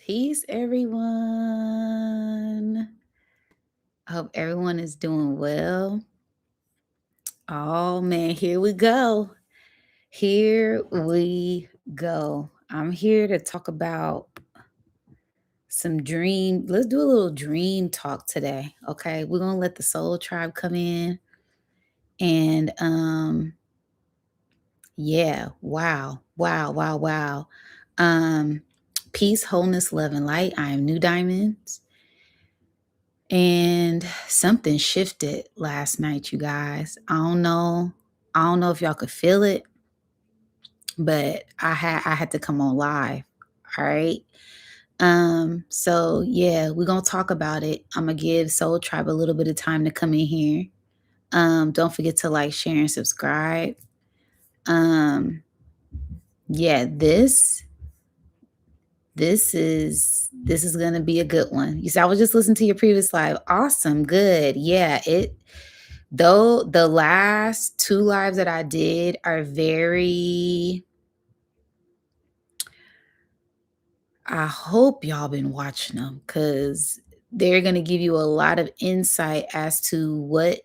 Peace, everyone. I hope everyone is doing well. Oh man, here we go. Here we go. I'm here to talk about some dream. Let's do a little dream talk today. Okay. We're gonna let the soul tribe come in. And yeah, wow, wow, wow, wow. Um, peace, wholeness, love, and light. I am Nudiamonds. And something shifted last night, you guys. I don't know if y'all could feel it, but I had to come on live. All right. So yeah, we're gonna talk about it. I'm gonna give Soul Tribe a little bit of time to come in here. Don't forget to like, share, and subscribe. Um, yeah, this is gonna be a good one. You see, I was just listening to your previous live. Awesome, good. Yeah, though the last two lives that I did are very, I hope y'all been watching them because they're gonna give you a lot of insight as to what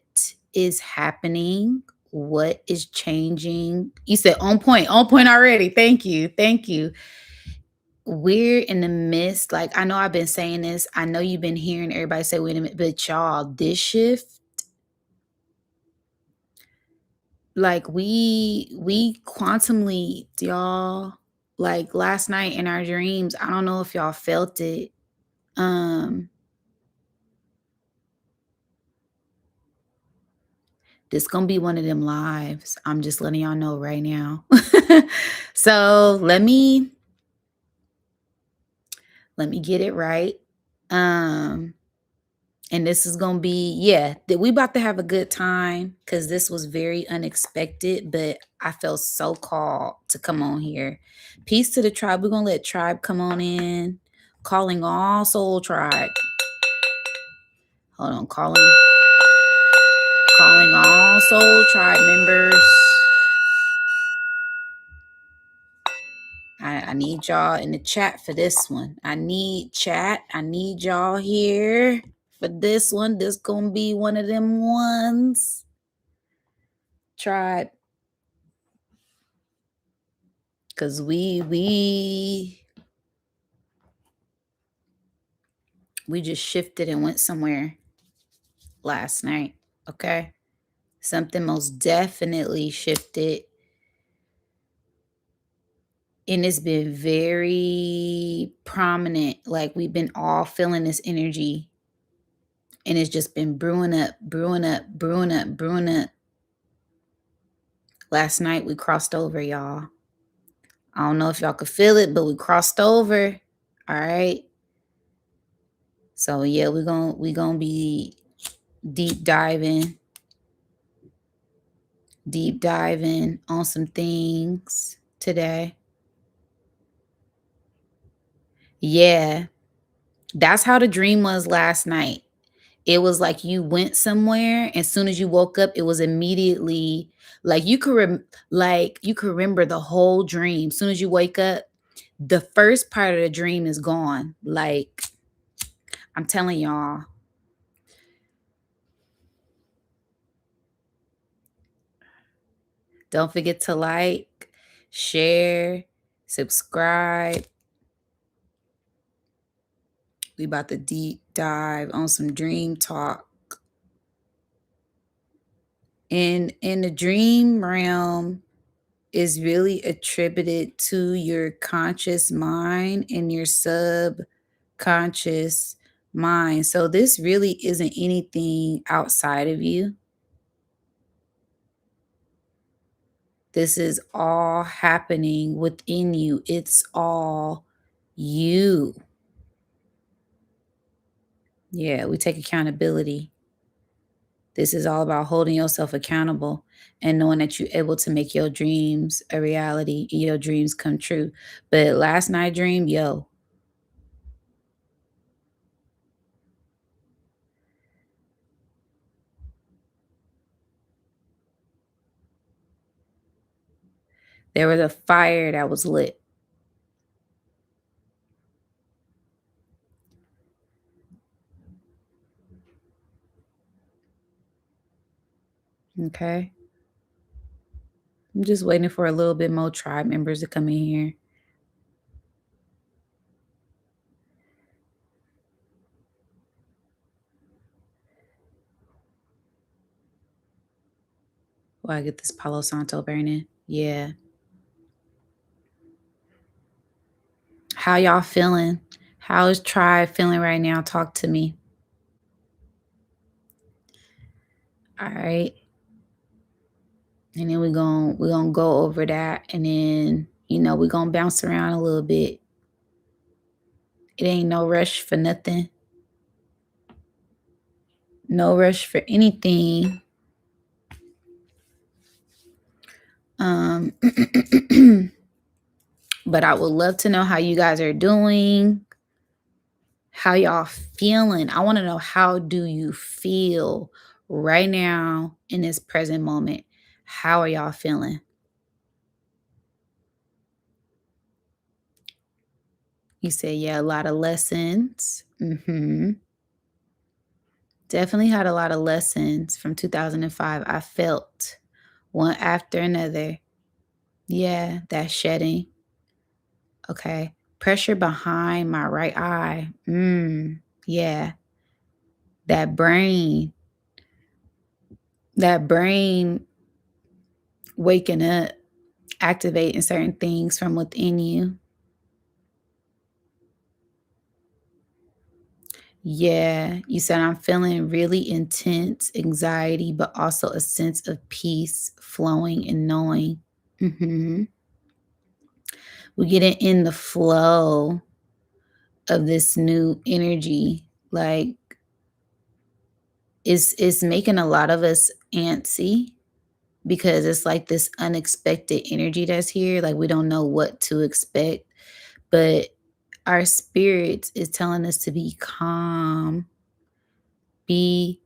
is happening, what is changing. You said on point already. Thank you, thank you. We're in the midst, like I know I've been saying this. I know you've been hearing everybody say, wait a minute, but y'all, this shift, like we quantum leaped, y'all. Like last night in our dreams, I don't know if y'all felt it. Um, this gonna be one of them lives. I'm just letting y'all know right now. So let me get it right. Um, and this is gonna be, yeah, that we about to have a good time because this was very unexpected, but I felt so called to come on here. Peace to the tribe. We're gonna let tribe come on in. Calling all soul tribe. Hold on, calling all soul tribe members. I need y'all in the chat for this one. I need chat. I need y'all here for this one. This gonna be one of them ones. Tribe. Cause we just shifted and went somewhere last night. Okay. Something most definitely shifted. And it's been very prominent. Like we've been all feeling this energy. And it's just been brewing up, brewing up, brewing up, brewing up. Last night we crossed over, y'all. I don't know if y'all could feel it, but we crossed over. All right. So yeah, we're gonna be deep diving on some things today. Yeah. That's how the dream was last night. It was like you went somewhere, as soon as you woke up, it was immediately like you could remember the whole dream. As soon as you wake up, the first part of the dream is gone. Like I'm telling y'all. Don't forget to like, share, subscribe. We about to deep dive on some dream talk. In the dream realm is really attributed to your conscious mind and your subconscious mind. So this really isn't anything outside of you. This is all happening within you. It's all you. Yeah, we take accountability. This is all about holding yourself accountable and knowing that you're able to make your dreams a reality, your dreams come true. But last night dream, yo, there was a fire that was lit. Okay. I'm just waiting for a little bit more tribe members to come in here. While I get this Palo Santo burning. Yeah. How y'all feeling? How is tribe feeling right now? Talk to me. All right. And then we're gonna go over that, and then we're gonna bounce around a little bit. It ain't no rush for nothing. No rush for anything. Um but I would love to know how you guys are doing. How y'all feeling? I want to know, how do you feel right now in this present moment? How are y'all feeling? You say, yeah, a lot of lessons. Definitely had a lot of lessons from 2005. I felt one after another. Yeah, that shedding. Okay. Pressure behind my right eye. Yeah. That brain. That brain waking up, activating certain things from within you. Yeah, you said I'm feeling really intense anxiety, but also a sense of peace flowing and knowing. hmm We're getting in the flow of this new energy. Like, it's making a lot of us antsy because it's like this unexpected energy that's here. Like, we don't know what to expect, but our spirits is telling us to be calm, because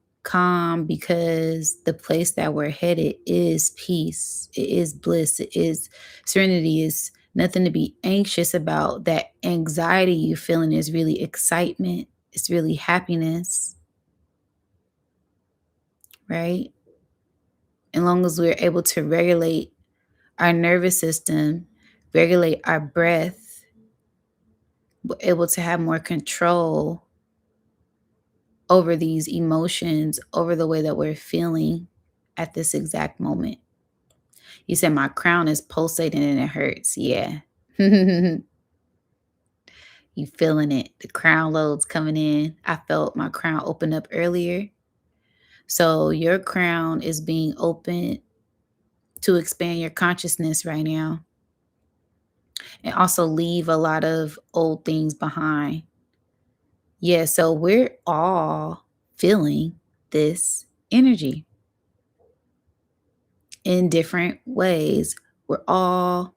the place that we're headed is peace. It is bliss. It is serenity. Is nothing to be anxious about. That anxiety you're feeling is really excitement. It's really happiness, right? As long as we're able to regulate our nervous system, regulate our breath, we're able to have more control over these emotions, over the way that we're feeling at this exact moment. You said my crown is pulsating and it hurts. Yeah. You feeling it. The crown loads coming in. I felt my crown open up earlier. So your crown is being opened to expand your consciousness right now, and also leave a lot of old things behind. Yeah, so we're all feeling this energy in different ways. We're all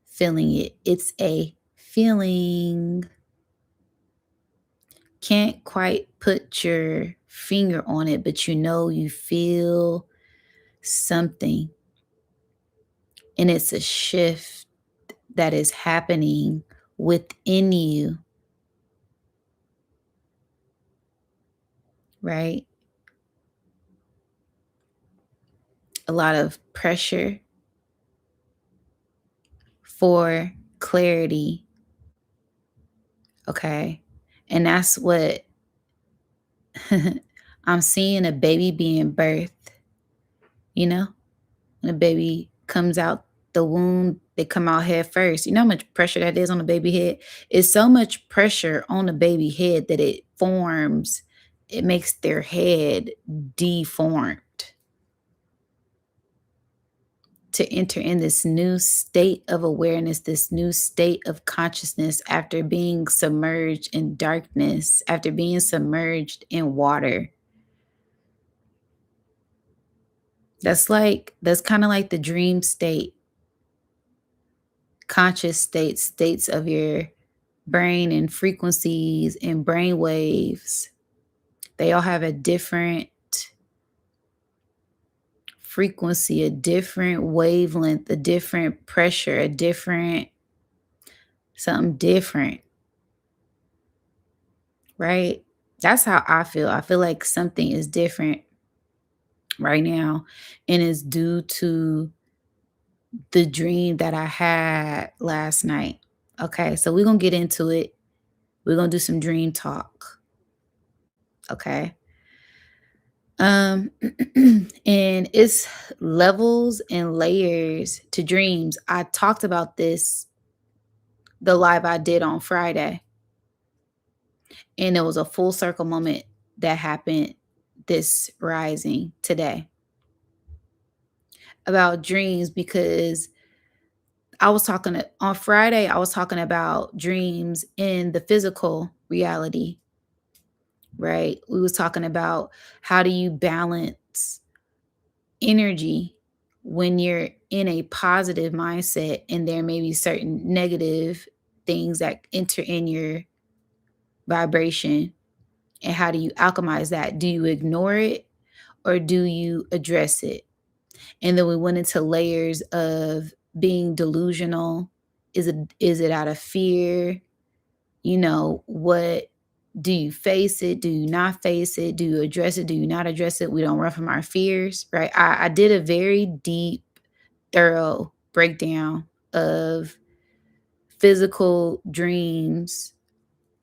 feeling it. It's a feeling. Can't quite put your finger on it, but you feel something. And it's a shift that is happening within you, right? A lot of pressure for clarity. Okay. And that's what I'm seeing, a baby being birthed, you know? When a baby comes out the womb, they come out head first. You know how much pressure that is on the baby head? It's so much pressure on the baby head that it makes their head deformed to enter in this new state of awareness, this new state of consciousness after being submerged in darkness, after being submerged in water. That's kind of like the dream state, conscious states of your brain, and frequencies and brain waves. They all have a different frequency, a different wavelength, a different pressure, a different something different, right? That's how I feel. I feel like something is different right now, and it's due to the dream that I had last night. Okay, so we're gonna get into it. We're gonna do some dream talk. Okay. And it's levels and layers to dreams. I talked about this the live I did on Friday, and it was a full circle moment that happened this rising today about dreams because on Friday, I was talking about dreams in the physical reality, right? We was talking about how do you balance energy when you're in a positive mindset and there may be certain negative things that enter in your vibration, and how do you alchemize that? Do you ignore it or do you address it? And then we went into layers of being delusional. Is it out of fear? What do you face it? Do you not face it? Do you address it? Do you not address it? We don't run from our fears, right? I did a very deep, thorough breakdown of physical dreams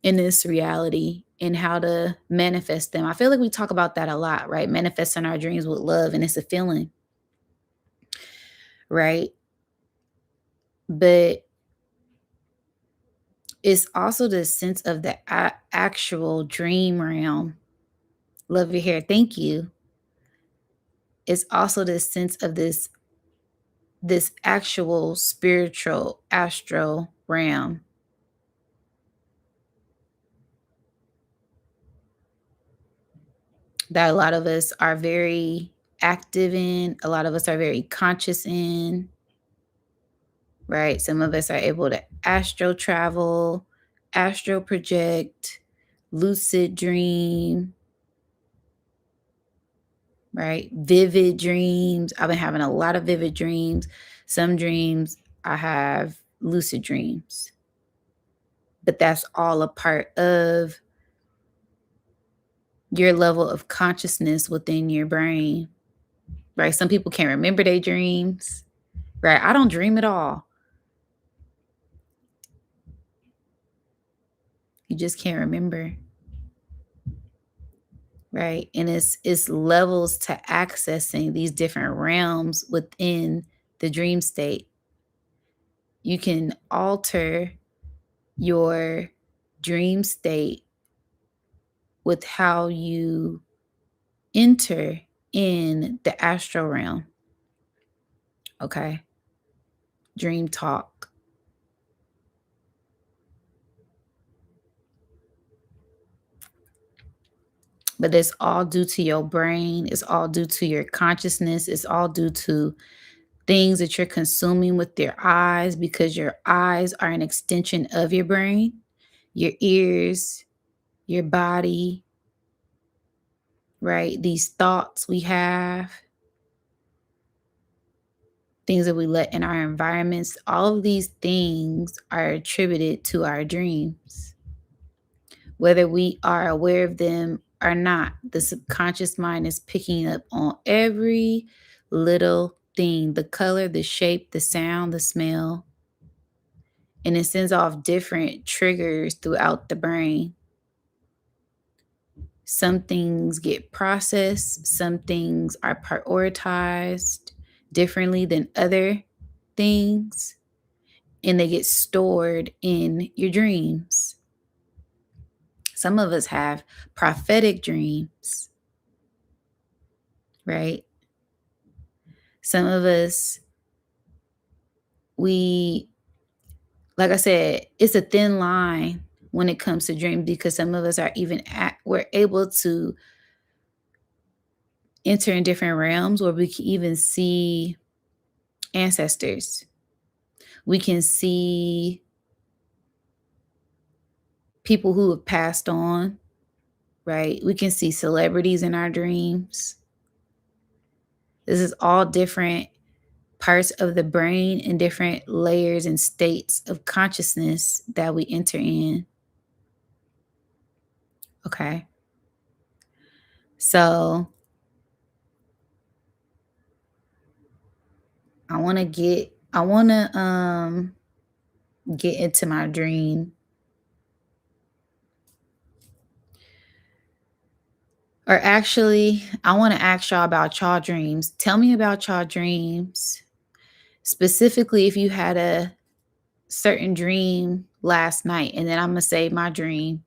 in this reality and how to manifest them. I feel like we talk about that a lot, right? Manifesting our dreams with love, and it's a feeling, right? But it's also the sense of the actual dream realm. Love your hair. Thank you. It's also the sense of this actual spiritual astral realm that a lot of us are very active in, a lot of us are very conscious in, right? Some of us are able to astral travel, astral project, lucid dream, right? Vivid dreams. I've been having a lot of vivid dreams. Some dreams I have lucid dreams, but that's all a part of your level of consciousness within your brain, right? Some people can't remember their dreams, right? I don't dream at all. You just can't remember, right? And it's levels to accessing these different realms within the dream state. You can alter your dream state with how you enter in the astral realm. Okay. Dream talk. But it's all due to your brain. It's all due to your consciousness. It's all due to things that you're consuming with your eyes, because your eyes are an extension of your brain, your ears, your body, right? These thoughts we have, things that we let in our environments, all of these things are attributed to our dreams. Whether we are aware of them or not, the subconscious mind is picking up on every little thing, the color, the shape, the sound, the smell, and it sends off different triggers throughout the brain. Some things get processed, some things are prioritized differently than other things, and they get stored in your dreams. Some of us have prophetic dreams, right? Some of us, we, like I said, it's a thin line when it comes to dreams, because some of us are we're able to enter in different realms where we can even see ancestors. We can see people who have passed on, right? We can see celebrities in our dreams. This is all different parts of the brain and different layers and states of consciousness that we enter in. Okay. So I wanna get into my dream. Or actually, I wanna ask y'all about y'all dreams. Tell me about y'all dreams. Specifically, if you had a certain dream last night, and then Imma say my dream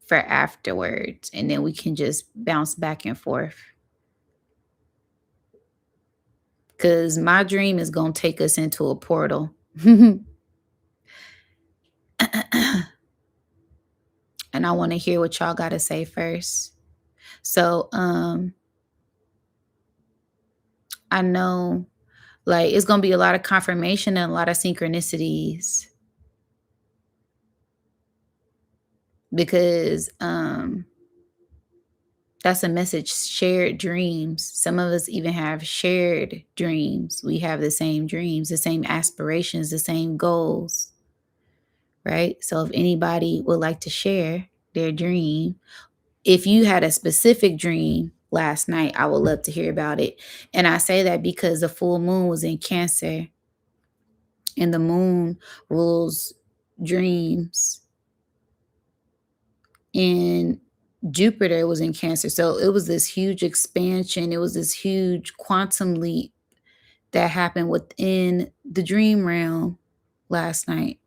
for afterwards, and then we can just bounce back and forth. Cause my dream is gonna take us into a portal. And I wanna hear what y'all gotta say first. So, I know, like, it's gonna be a lot of confirmation and a lot of synchronicities because, that's a message, shared dreams. Some of us even have shared dreams. We have the same dreams, the same aspirations, the same goals, right? So if anybody would like to share their dream, if you had a specific dream last night, I would love to hear about it. And I say that because the full moon was in Cancer, and the moon rules dreams, and Jupiter was in Cancer. So it was this huge expansion, it was this huge quantum leap that happened within the dream realm last night.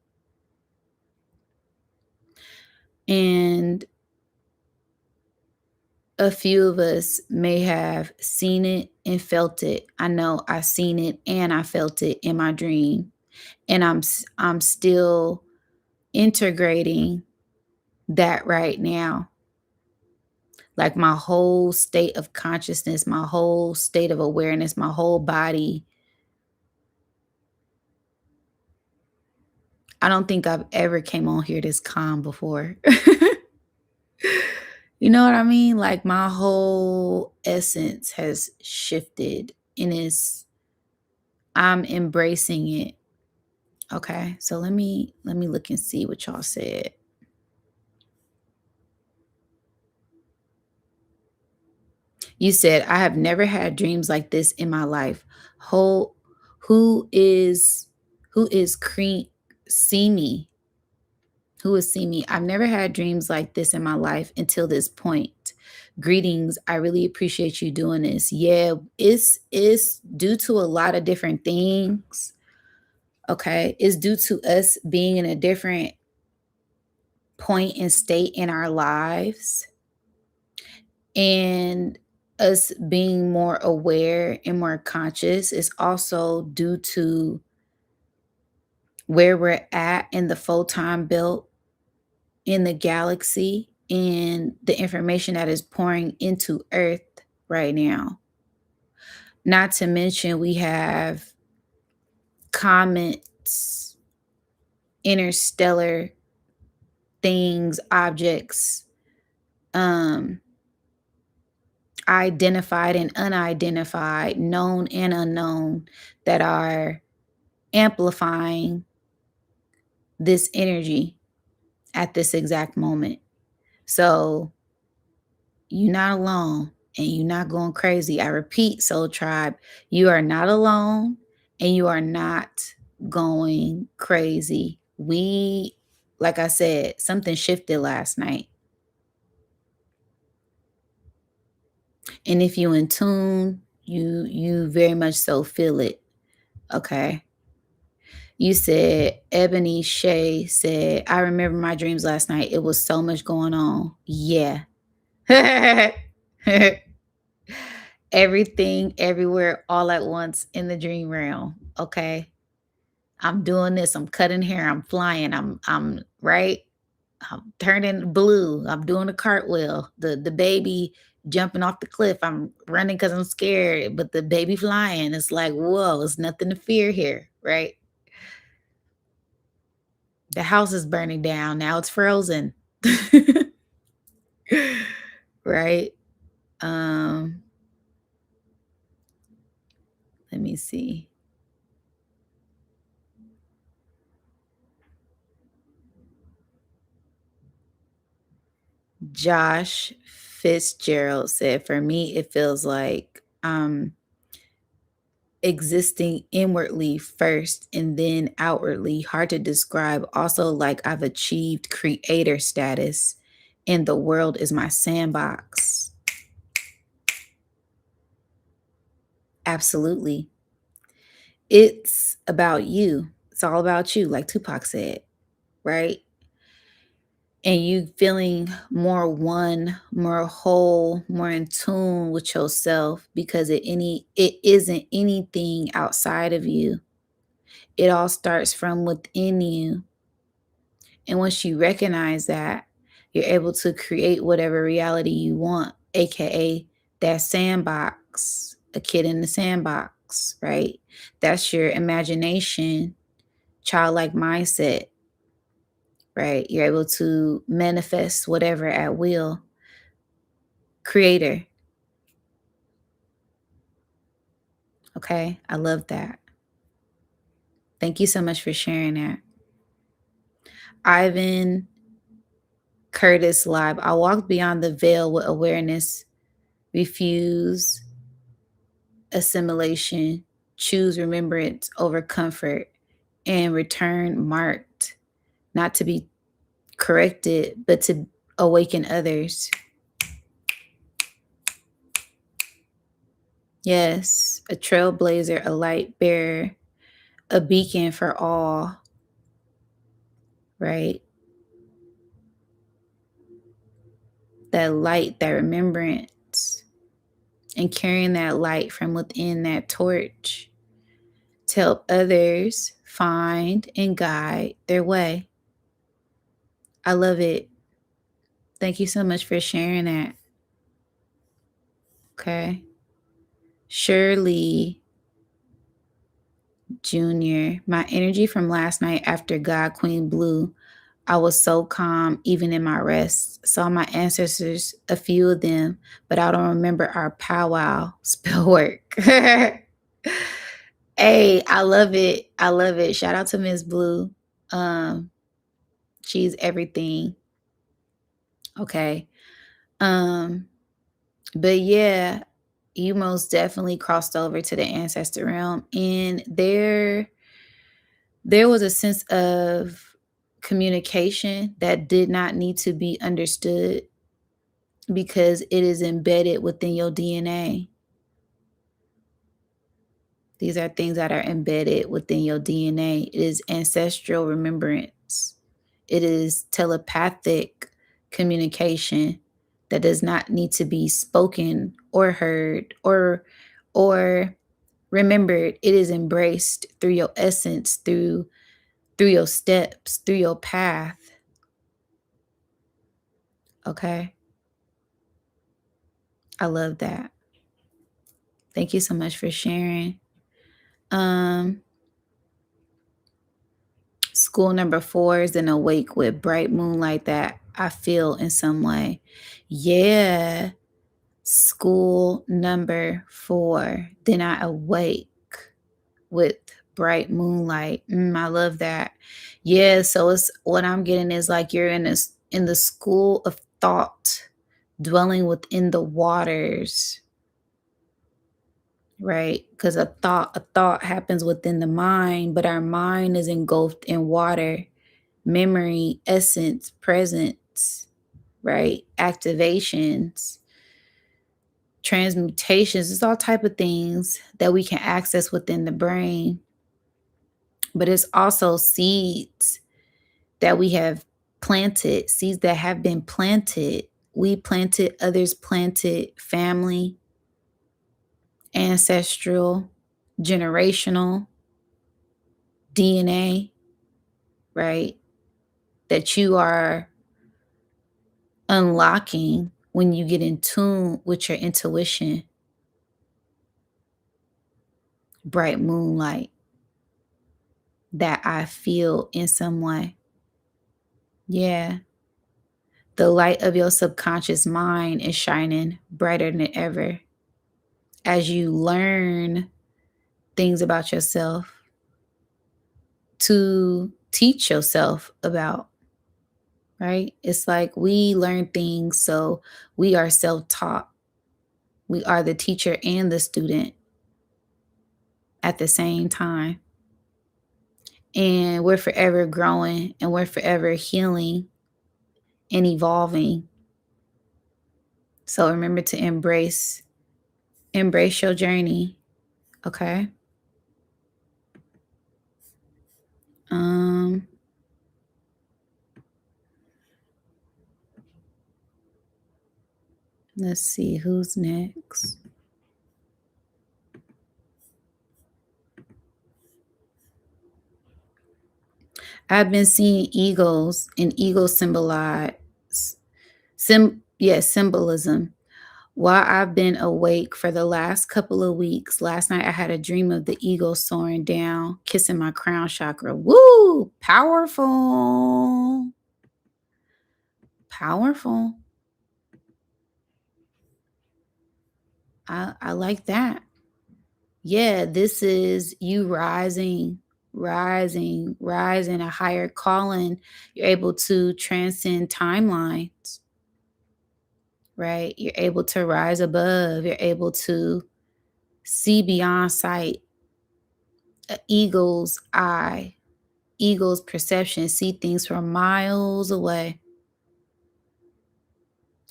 And a few of us may have seen it and felt it. I know I seen it and I felt it in my dream. And I'm still integrating that right now. Like my whole state of consciousness, my whole state of awareness, my whole body. I don't think I've ever came on here this calm before. You know what I mean? Like my whole essence has shifted and I'm embracing it. Okay. So let me look and see what y'all said. You said, I have never had dreams like this in my life. Whole who is who is Cream see me? Who is see me? I've never had dreams like this in my life until this point. Greetings. I really appreciate you doing this. Yeah, it's due to a lot of different things. Okay. It's due to us being in a different point and state in our lives, and us being more aware and more conscious is also due to where we're at in the photon belt in the galaxy and the information that is pouring into Earth right now. Not to mention, we have comets, interstellar things, objects, um, identified and unidentified, known and unknown, that are amplifying this energy at this exact moment. So you're not alone and you're not going crazy. I repeat, Soul Tribe, you are not alone and you are not going crazy. Like I said, something shifted last night. And if you in tune, you very much so feel it. Okay. You said Ebony Shay said, I remember my dreams last night. It was so much going on. Yeah. Everything, everywhere, all at once in the dream realm. Okay. I'm doing this. I'm cutting hair. I'm flying. I'm right. I'm turning blue. I'm doing a cartwheel. The baby jumping off the cliff. I'm running because I'm scared, but the baby flying. It's like, whoa, it's nothing to fear here, right? The house is burning down. Now it's frozen. Right? Um, let me see. Josh Fitzgerald said, for me, it feels like existing inwardly first and then outwardly. Hard to describe. Also, like I've achieved creator status and the world is my sandbox. Absolutely. It's about you. It's all about you, like Tupac said, right? And you feeling more one, more whole, more in tune with yourself because it isn't anything outside of you. It all starts from within you. And once you recognize that, you're able to create whatever reality you want, aka that sandbox, a kid in the sandbox, right? That's your imagination, childlike mindset, right? You're able to manifest whatever at will. Creator. Okay. I love that. Thank you so much for sharing that. Ivan Curtis Live. I walked beyond the veil with awareness, refuse assimilation, choose remembrance over comfort, and return marked, not to be corrected, but to awaken others. Yes, a trailblazer, a light bearer, a beacon for all, right? That light, that remembrance, and carrying that light from within that torch to help others find and guide their way. I love it. Thank you so much for sharing that. Okay. Shirley Jr., my energy from last night after God Queen Blue, I was so calm even in my rest. Saw my ancestors, a few of them, but I don't remember our powwow spell work. Hey, I love it. I love it. Shout out to Miss Blue. Um, she's everything. Okay. Um, but yeah, you most definitely crossed over to the ancestor realm, and there was a sense of communication that did not need to be understood because it is embedded within your DNA. These are things that are embedded within your DNA. It is ancestral remembrance. It is telepathic communication that does not need to be spoken or heard or remembered. It is embraced through your essence, through your steps, through your path. Okay? I love that. Thank you so much for sharing. Um, School number 4 is an awake with bright moonlight that I feel in some way. Yeah. School number 4. Then I awake with bright moonlight. I love that. Yeah. So it's what I'm getting is like you're in the school of thought, dwelling within the waters, right? Because a thought happens within the mind, but our mind is engulfed in water, memory, essence, presence, right? Activations, transmutations. It's all type of things that we can access within the brain, but it's also seeds that we have planted, seeds that have been planted. We planted, others planted, family, ancestral, generational, DNA, right? That you are unlocking when you get in tune with your intuition. Bright moonlight that I feel in some way. Yeah. The light of your subconscious mind is shining brighter than ever as you learn things about yourself to teach yourself about, right? It's like we learn things, so we are self taught. We are the teacher and the student. at the same time. And we're forever growing and we're forever healing and evolving. So remember to embrace your journey. Okay. Um, let's see who's next. I've been seeing eagles, and eagles symbolize symbolism. While I've been awake for the last couple of weeks, last night I had a dream of the eagle soaring down, kissing my crown chakra. Woo! Powerful. Powerful. I like that. Yeah, this is you rising, a higher calling. You're able to transcend timelines, right? You're able to rise above. You're able to see beyond sight, eagle's eye, eagle's perception, see things from miles away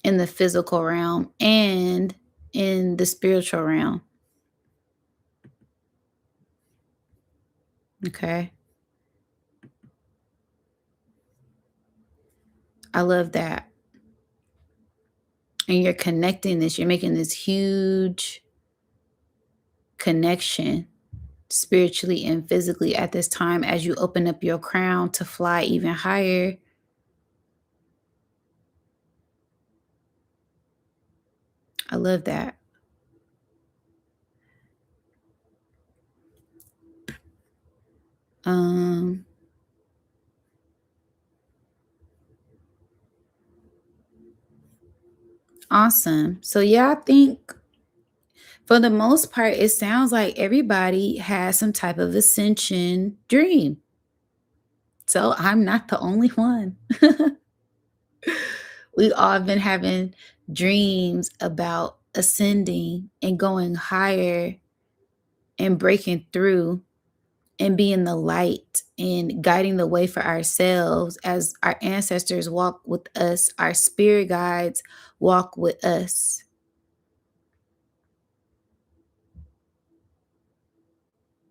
in the physical realm and in the spiritual realm. Okay. I love that. And you're connecting this, you're making this huge connection spiritually and physically at this time as you open up your crown to fly even higher. I love that. Um awesome. So yeah, I think for the most part it sounds like everybody has some type of ascension dream. So I'm not the only one. We all have been having dreams about ascending and going higher and breaking through and being the light and guiding the way for ourselves as our ancestors walk with us, our spirit guides walk with us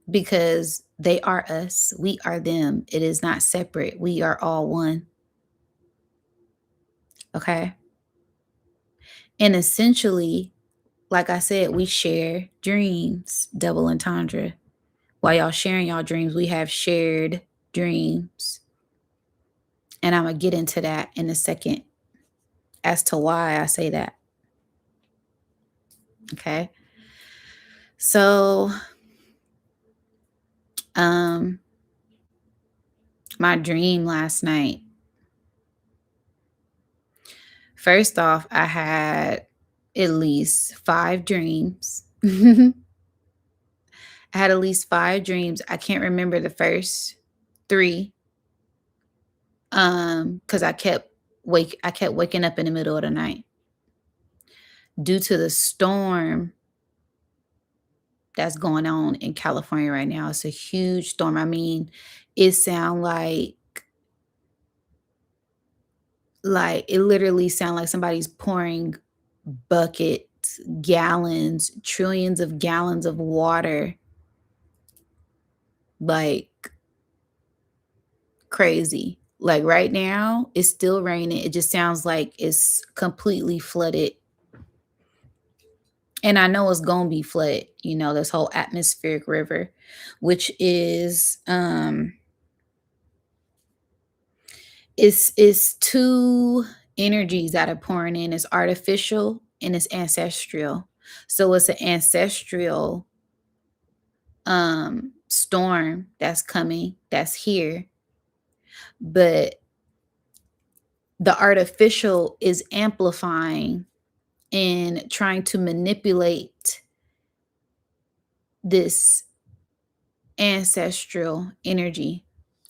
because they are us. We are them. It is not separate. We are all one. Okay. And essentially, like I said, we share dreams, double entendre. While y'all sharing y'all dreams, we have shared dreams. And I'm going to get into that in a second as to why I say that. Okay. So, um, my dream last night. First off, I had at least 5 dreams. I had at least 5 dreams. I can't remember the first 3 cuz I kept waking up in the middle of the night due to the storm that's going on in California right now. It's a huge storm. I mean, it sound like it literally sound like somebody's pouring buckets, gallons, trillions of gallons of water, like crazy. Like right now, it's still raining. It just sounds like it's completely flooded. And I know it's gonna be flooded, this whole atmospheric river, which is it's 2 energies that are pouring in. It's artificial and it's ancestral. So it's an ancestral storm that's coming, that's here, but the artificial is amplifying and trying to manipulate this ancestral energy,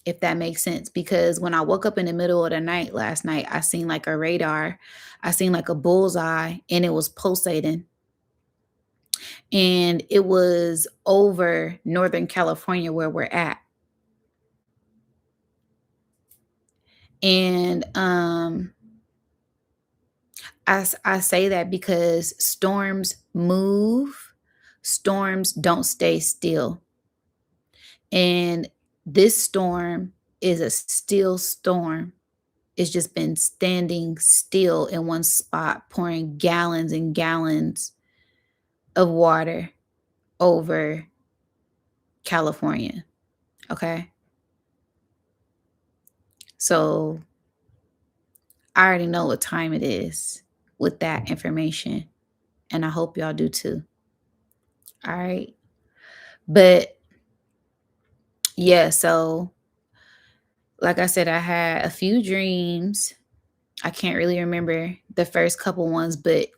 if that makes sense. Because when I woke up in the middle of the night last night, I seen like a radar, I seen like a bullseye, and it was pulsating. and it was over Northern California where we're at. And I say that because storms move, storms don't stay still. And this storm is a still storm. It's just been standing still in one spot, pouring gallons and gallons of water over California. Okay. So I already know what time it is with that information. And I hope y'all do too. All right. But yeah, so like I said, I had a few dreams. I can't really remember the first couple ones, but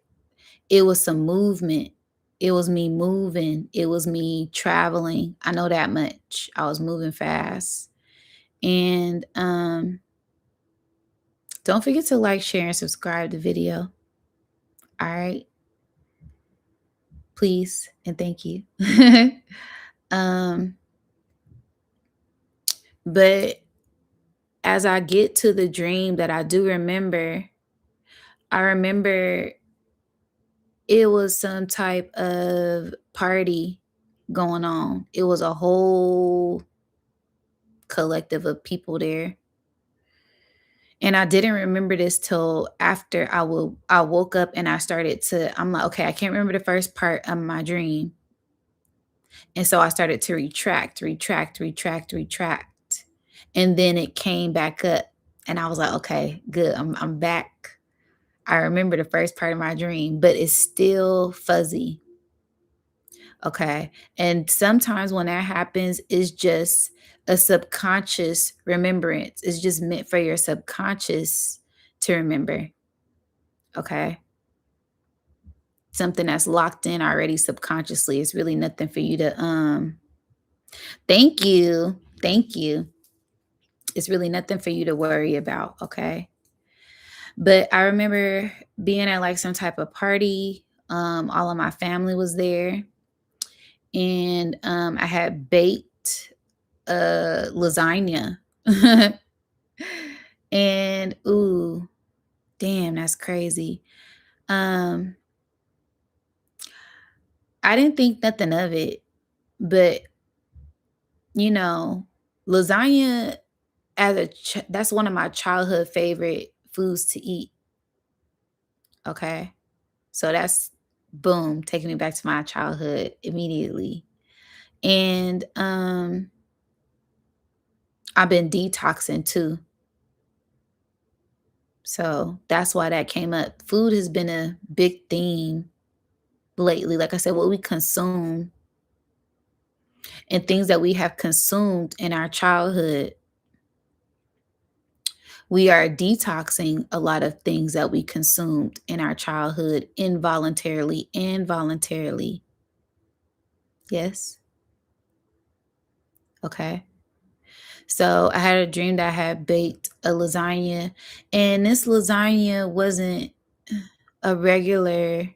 it was some movement. It was me moving. It was me traveling. I know that much. I was moving fast. And don't forget to like, share, and subscribe to the video. All right. Please and thank you. um, but as I get to the dream that I do remember, I remember it was some type of party going on. It was a whole collective of people there. And I didn't remember this till after I woke up and I started to I'm like, okay, I can't remember the first part of my dream. And so I started to retract. And then it came back up and I was like, okay, good. I'm back. I remember the first part of my dream, but it's still fuzzy. Okay. And sometimes when that happens, it's just a subconscious remembrance. It's just meant for your subconscious to remember. Okay. Something that's locked in already subconsciously. It's really nothing for you to thank you. Thank you. It's really nothing for you to worry about. Okay. But I remember being at like some type of party. All of my family was there. And I had baked lasagna. And ooh, damn, that's crazy. Um, I didn't think nothing of it, but you know, lasagna that's one of my childhood favorite foods to eat. Okay, so that's boom, taking me back to my childhood immediately. And I've been detoxing too. So that's why that came up. Food has been a big theme lately. Like I said, what we consume and things that we have consumed in our childhood, we are detoxing a lot of things that we consumed in our childhood involuntarily and voluntarily. Yes. Okay. So I had a dream that I had baked a lasagna, and this lasagna wasn't a regular,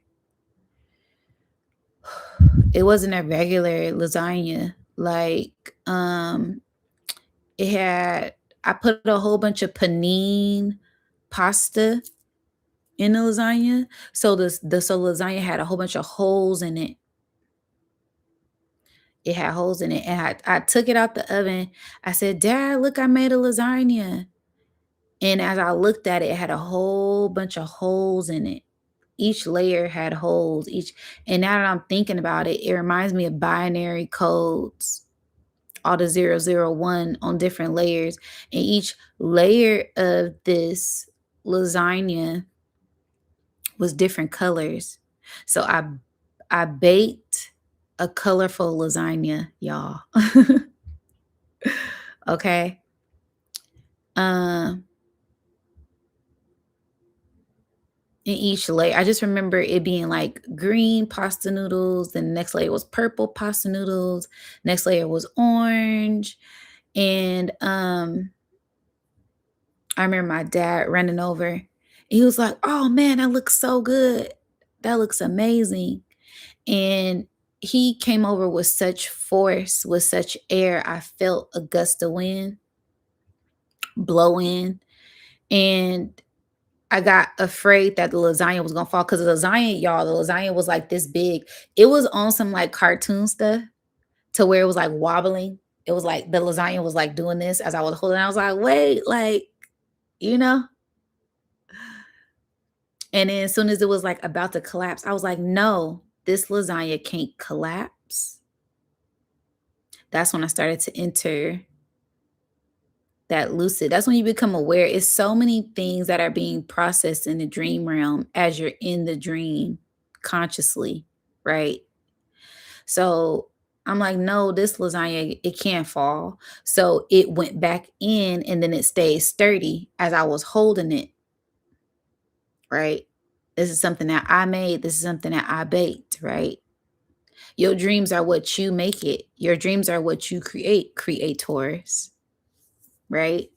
it wasn't a regular lasagna. Like, it had, I put a whole bunch of panini pasta in the lasagna. So so lasagna had a whole bunch of holes in it. It had holes in it. And I took it out the oven. I said, Dad, look, I made a lasagna. And as I looked at it, it had a whole bunch of holes in it. Each layer had holes. And now that I'm thinking about it, it reminds me of binary codes, all the 001 on different layers. And each layer of this lasagna was different colors. So I baked a colorful lasagna, y'all. Okay. Um in each layer, I just remember it being like green pasta noodles, then the next layer was purple pasta noodles, next layer was orange. And I remember my dad running over. He was like, "Oh man, that looks so good. That looks amazing." And he came over with such force, with such air. I felt a gust of wind blow in, and I got afraid that the lasagna was gonna fall because the lasagna, y'all, the lasagna was like this big. It was on some like cartoon stuff to where it was like wobbling. It was like the lasagna was like doing this as I was holding. I was like, wait, like, you know. And then as soon as it was like about to collapse, I was like, no, this lasagna can't collapse. That's when I started to enter that lucid. That's when you become aware. It's so many things that are being processed in the dream realm as you're in the dream consciously, right? So I'm like, no, this lasagna, it can't fall. So it went back in and then it stayed sturdy as I was holding it, right? This is something that I made. This is something that I baked, right? Your dreams are what you make it. Your dreams are what you create, creators, right?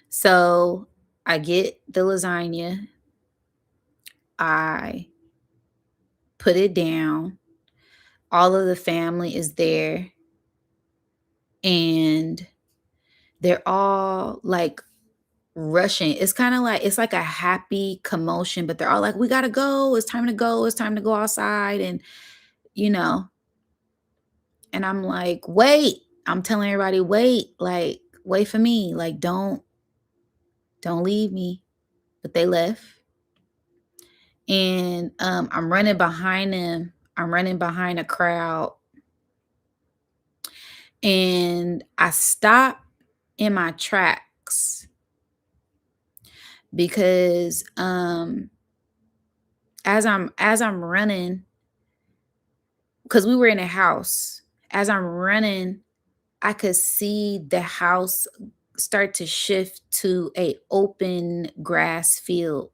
So I get the lasagna, I put it down. All of the family is there, and they're all like rushing. It's kind of like it's like a happy commotion, but they're all like, "We gotta go. It's time to go. It's time to go outside." And you know, and I'm like, "Wait!" I'm telling everybody, "Wait! Like, wait for me. Like, don't leave me." But they left, and I'm running behind them. I'm running behind a crowd, and I stop in my tracks because as I'm running, because we were in a house, as I'm running, I could see the house start to shift to a open grass field.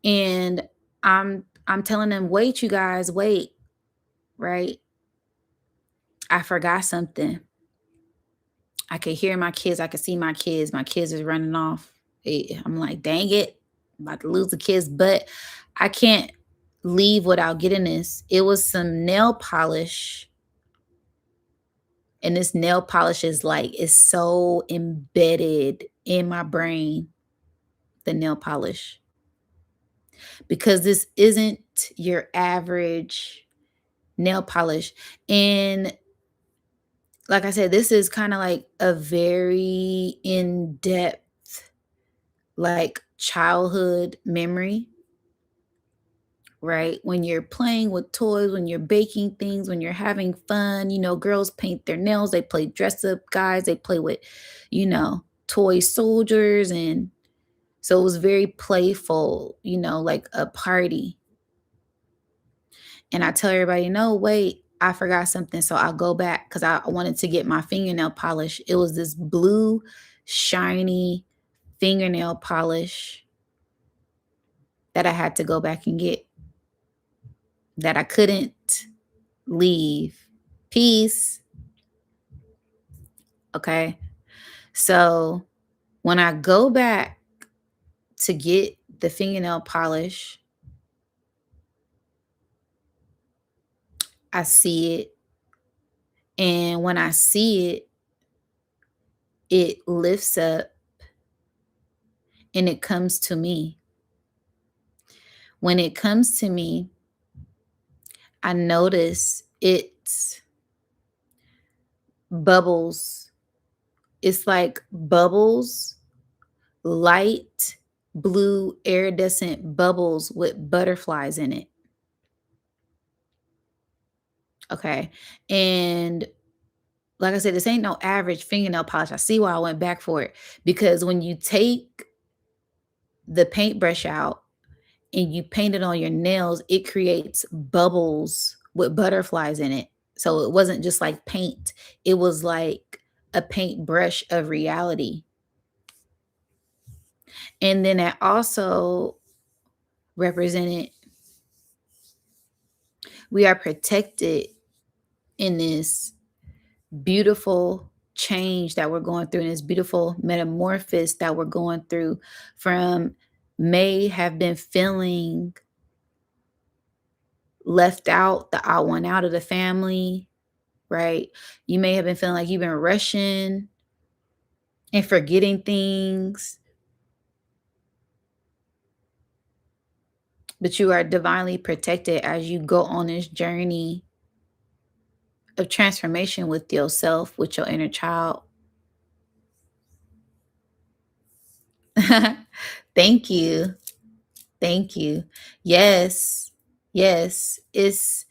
And I'm telling them, wait, you guys, wait, right? I forgot something. I could hear my kids, I could see my kids. My kids is running off. I'm like, dang it, I'm about to lose the kids, but I can't leave without getting this. It was some nail polish, and this nail polish is so embedded in my brain, the nail polish, because this isn't your average nail polish. And like I said, this is kind of like a very in-depth, like childhood memory, right? When you're playing with toys, when you're baking things, when you're having fun, girls paint their nails, they play dress up guys, they play with, toy soldiers. And so it was very playful, like a party. And I tell everybody, no, wait, I forgot something. So I'll go back because I wanted to get my fingernail polish. It was this blue, shiny fingernail polish that I had to go back and get, that I couldn't leave. Peace. Okay. So when I go back to get the fingernail polish, I see it. And when I see it, it lifts up and it comes to me. When it comes to me, I notice it's bubbles. It's like bubbles, light blue iridescent bubbles with butterflies in it. Okay. And like I said, this ain't no average fingernail polish. I see why I went back for it, because when you take the paintbrush out and you paint it on your nails, it creates bubbles with butterflies in it. So it wasn't just like paint, it was like a paintbrush of reality. And then that also represented we are protected in this beautiful change that we're going through, and this beautiful metamorphosis that we're going through from may have been feeling left out, the odd one out of the family, right? You may have been feeling like you've been rushing and forgetting things, but you are divinely protected as you go on this journey of transformation with yourself, with your inner child. Thank you. Thank you. Yes. Yes. It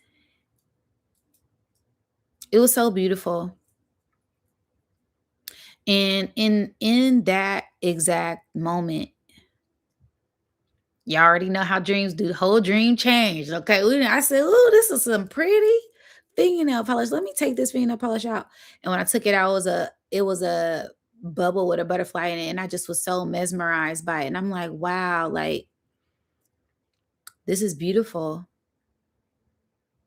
was so beautiful. And in that exact moment, you already know how dreams do. The whole dream changed. Okay. I said, "Ooh, this is some pretty fingernail polish. Let me take this fingernail polish out." And when I took it out, it was a bubble with a butterfly in it. And I just was so mesmerized by it. And I'm like, wow, like this is beautiful.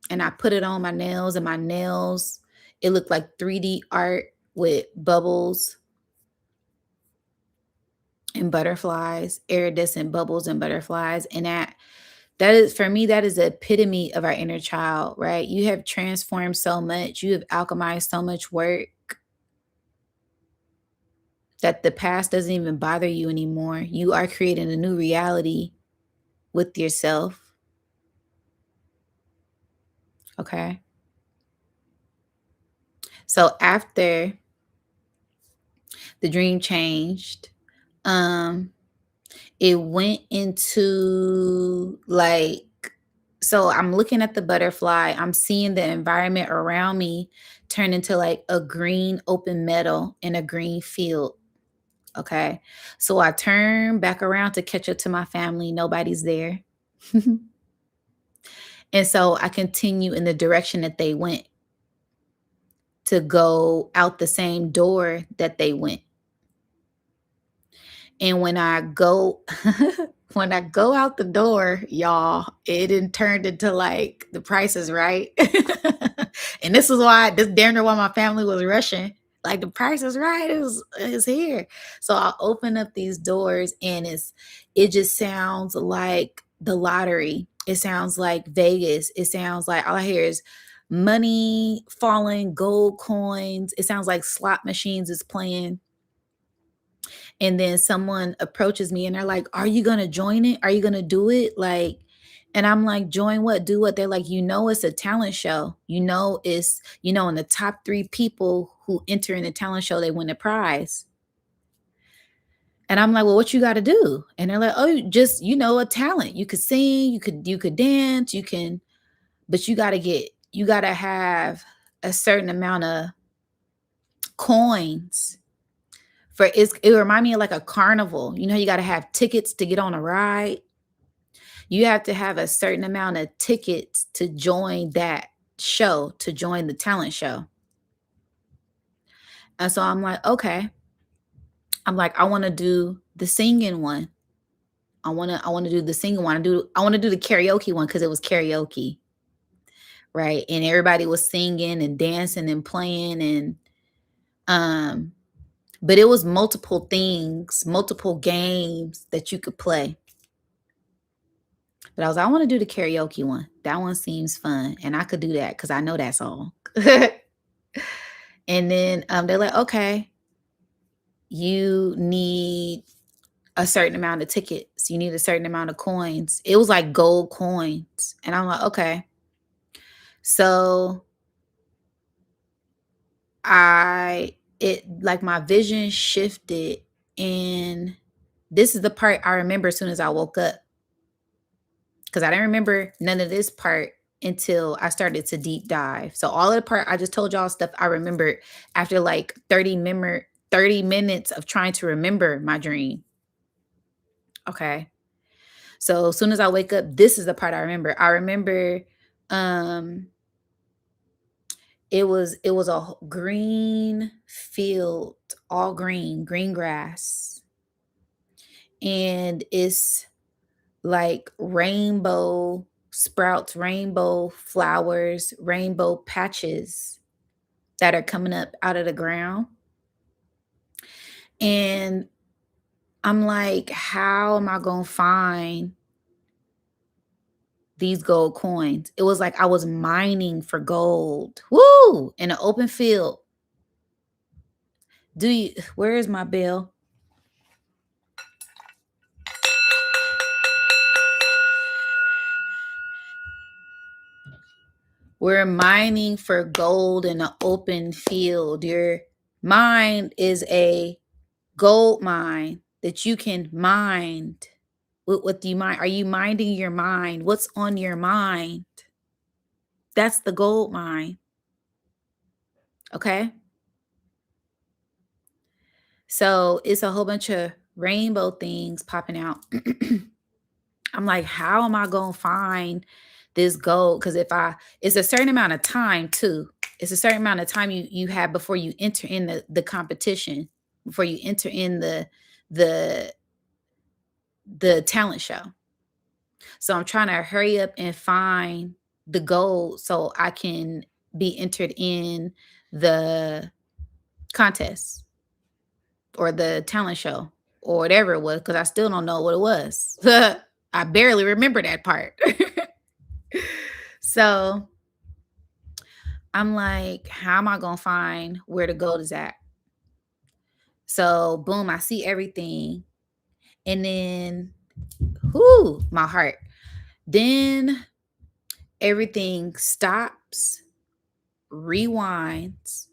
And I put it on my nails, and my nails, it looked like 3D art with bubbles and butterflies, iridescent bubbles and butterflies. And that is, for me, that is the epitome of our inner child, right? You have transformed so much, you have alchemized so much work that the past doesn't even bother you anymore. You are creating a new reality with yourself. Okay. So after the dream changed, um, it went into like, so I'm looking at the butterfly, I'm seeing the environment around me turn into like a green open meadow in a green field. Okay. So I turn back around to catch up to my family. Nobody's there. And so I continue in the direction that they went to go out the same door that they went. And when I go when I go out the door, y'all, it done turned into like The Price is Right. And this damn near why my family was rushing. Like The Price is Right is here. So I open up these doors, and it just sounds like the lottery. It sounds like Vegas. It sounds like all I hear is money falling, gold coins. It sounds like slot machines is playing. And then someone approaches me and they're like, "Are you going to join it? Are you going to do it?" Like, and I'm like, "Join what? Do what?" They're like, it's a talent show. In the top 3 people who enter in the talent show, they win a prize. And I'm like, "Well, what you got to do?" And they're like, "Oh, just, a talent. You could sing, you could dance, but you got to have a certain amount of coins. It remind me of like a carnival. You got to have tickets to get on a ride. You have to have a certain amount of tickets to join that show, to join the talent show." And so I'm like, okay. I'm like, I want to do the singing one. I want to do the singing one. I want to do the karaoke one because it was karaoke, right? And everybody was singing and dancing and playing, and um but it was multiple things, multiple games that you could play. But I want to do the karaoke one. That one seems fun. And I could do that because I know that song. And then they're like, okay, you need a certain amount of tickets. You need a certain amount of coins. It was like gold coins. And I'm like, okay. So like my vision shifted. And this is the part I remember as soon as I woke up, because I didn't remember none of this part until I started to deep dive. So all of the part I just told y'all stuff I remembered after like 30 minutes of trying to remember my dream. Okay. So as soon as I wake up, this is the part I remember. I remember um it was a green field, all green, green grass. And it's like rainbow sprouts, rainbow flowers, rainbow patches that are coming up out of the ground. And I'm like, how am I gonna find these gold coins? It was like I was mining for gold. Woo! In an open field. Where is my bell? We're mining for gold in an open field. Your mind is a gold mine that you can mine. What do you mind? Are you minding your mind? What's on your mind? That's the gold mine. Okay. So it's a whole bunch of rainbow things popping out. I'm like, how am I going to find this gold? Because it's a certain amount of time too. It's a certain amount of time you have before you enter in the competition, before you enter in the the talent show. So I'm trying to hurry up and find the gold so I can be entered in the contest or the talent show or whatever it was, because I still don't know what it was. I barely remember that part. So I'm like, how am I gonna find where the gold is at? So boom, I see everything. And then whoo, my heart. Then everything stops, rewinds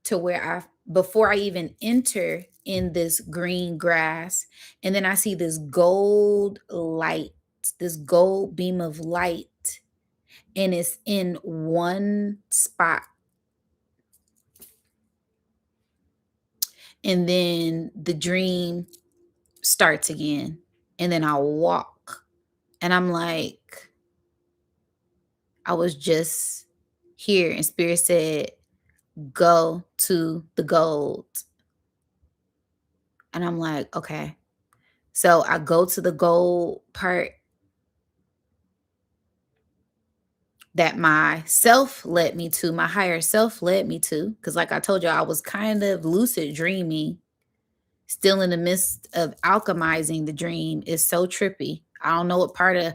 to where before I even enter in this green grass, and then I see this gold light, this gold beam of light, and it's in one spot. And then the dream starts again. And then I walk. And I'm like, I was just here. And Spirit said, go to the gold. And I'm like, okay. So I go to the gold part that my self led me to, my higher self led me to. Because, like I told you, I was kind of lucid dreaming, still in the midst of alchemizing the dream. Is so trippy. I don't know what part of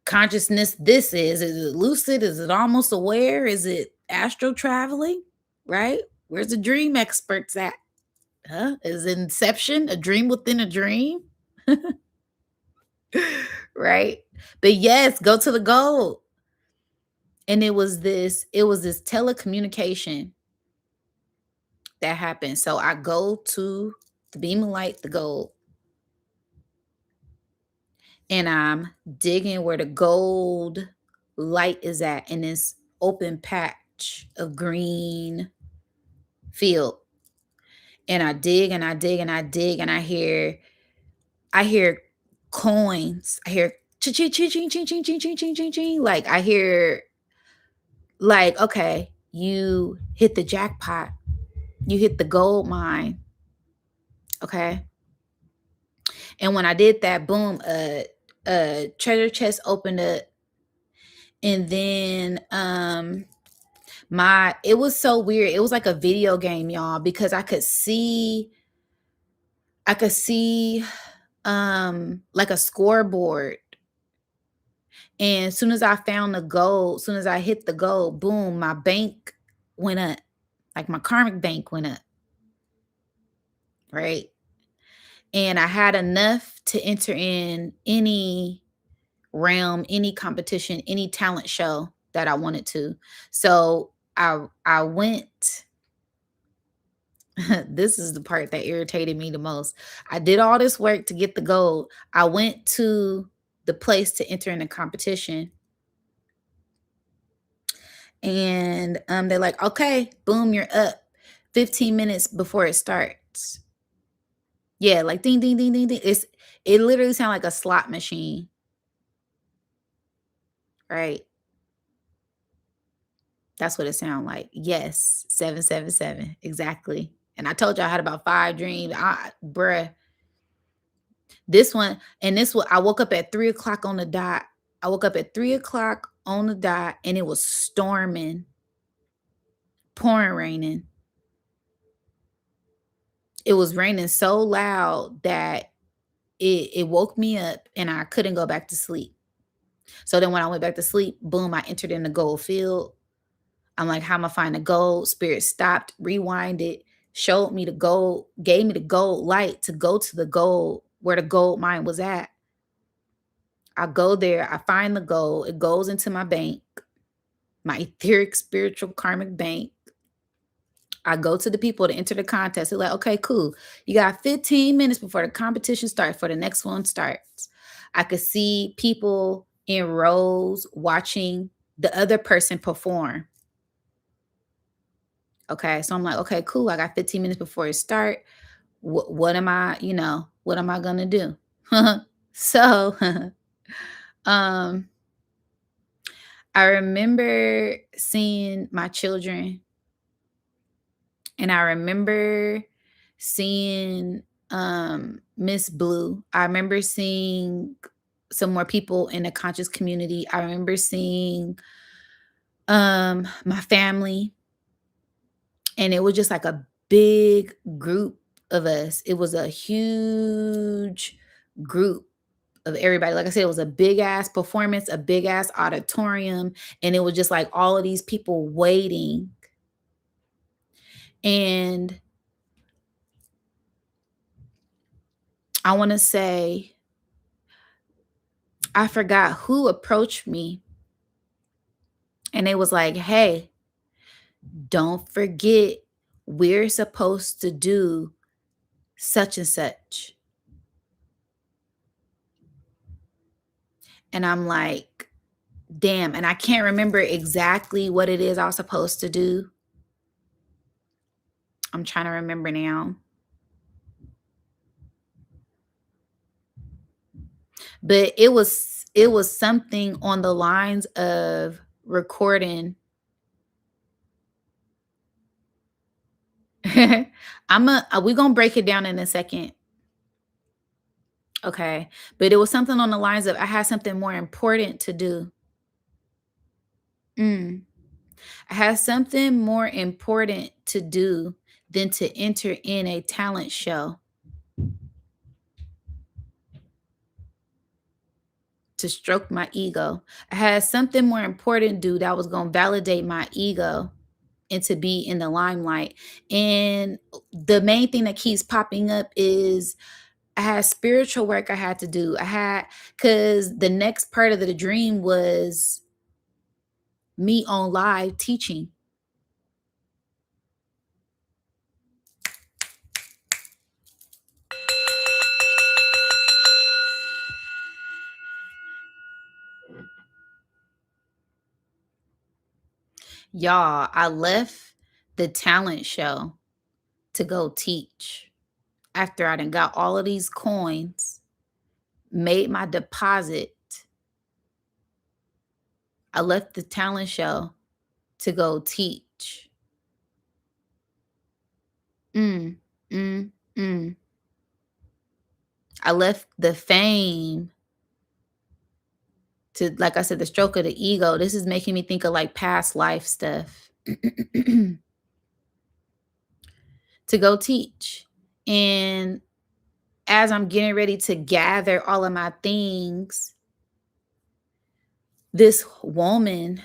consciousness this is. Is it lucid? Is it almost aware? Is it astral traveling? Right? Where's the dream experts at? Huh? Is Inception a dream within a dream? Right? But yes, go to the goal. And it was this telecommunication that happened. So I go to the beam of light, the gold, and I'm digging where the gold light is at in this open patch of green field. And I dig and I dig and I dig and I hear coins. I hear ching ching ching ching ching ching ching ching ching ching. Like I hear like, okay, you hit the jackpot. You hit the gold mine. Okay. And when I did that, boom, a treasure chest opened up. And then it was so weird. It was like a video game, y'all, because I could see like a scoreboard. And as soon as I found the gold, as soon as I hit the gold, boom, my bank went up. Like my karmic bank went up. Right. And I had enough to enter in any realm, any competition, any talent show that I wanted to. So I went. This is the part that irritated me the most. I did all this work to get the gold. I went to the place to enter in the competition. And they're like, okay, boom, you're up 15 minutes before it starts. Yeah, like ding, ding, ding, ding, ding. It literally sounds like a slot machine, right? That's what it sounds like. Yes, 777. Exactly. And I told you I had about 5 dreams. Bruh. This one, I woke up at 3 o'clock on the dot. I woke up at 3 o'clock on the dot and it was storming, pouring raining. It was raining so loud that it woke me up and I couldn't go back to sleep. So then when I went back to sleep, boom, I entered in the gold field. I'm like, how am I find the gold? Spirit stopped, rewinded, showed me the gold, gave me the gold light to go to the gold where the gold mine was at. I go there, I find the gold, it goes into my bank, my etheric, spiritual, karmic bank. I go to the people to enter the contest. They're like, okay, cool. You got 15 minutes before the competition starts, for the next one starts. I could see people in rows watching the other person perform. Okay, so I'm like, okay, cool. I got 15 minutes before it start. What am I, what am I gonna do? So, um, I remember seeing my children, and I remember seeing Miss Blue. I remember seeing some more people in the conscious community. I remember seeing my family, and it was just like a big group of us. It was a huge group of everybody. Like I said, it was a big ass performance, a big ass auditorium, and it was just like all of these people waiting. And I want to say, I forgot who approached me, and it was like, hey, don't forget, we're supposed to do such and such. And I'm like, damn. And I can't remember exactly what it is I was supposed to do. I'm trying to remember now. But it was something on the lines of recording. We're gonna break it down in a second. Okay. But it was something on the lines of, I had something more important to do. Mm. I had something more important to do than to enter in a talent show, to stroke my ego. I had something more important to do that was going to validate my ego and to be in the limelight. And the main thing that keeps popping up is I had spiritual work I had to do. Because the next part of the dream was me on live teaching. Y'all, I left the talent show to go teach after I done got all of these coins, made my deposit. I left the talent show to go teach. Mm, mm, mm. I left the fame to, like I said, the stroke of the ego. This is making me think of like past life stuff to go teach. And as I'm getting ready to gather all of my things, this woman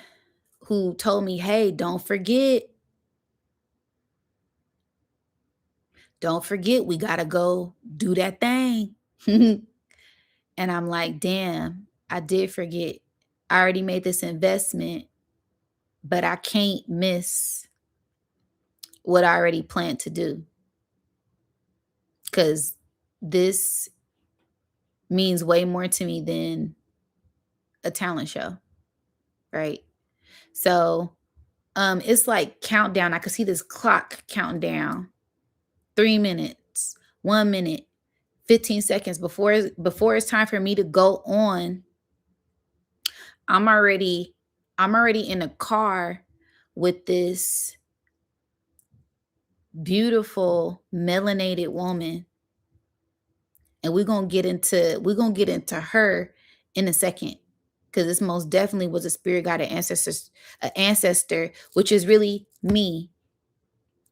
who told me, hey, don't forget, we got to go do that thing. And I'm like, damn, I did forget. I already made this investment, but I can't miss what I already planned to do, because this means way more to me than a talent show, right? So it's like countdown. I could see this clock counting down. 3 minutes, 1 minute, 15 seconds before it's time for me to go on. I'm already in a car with this beautiful melanated woman, and we're gonna get into her in a second, because this most definitely was a spirit guide, an ancestor, which is really me,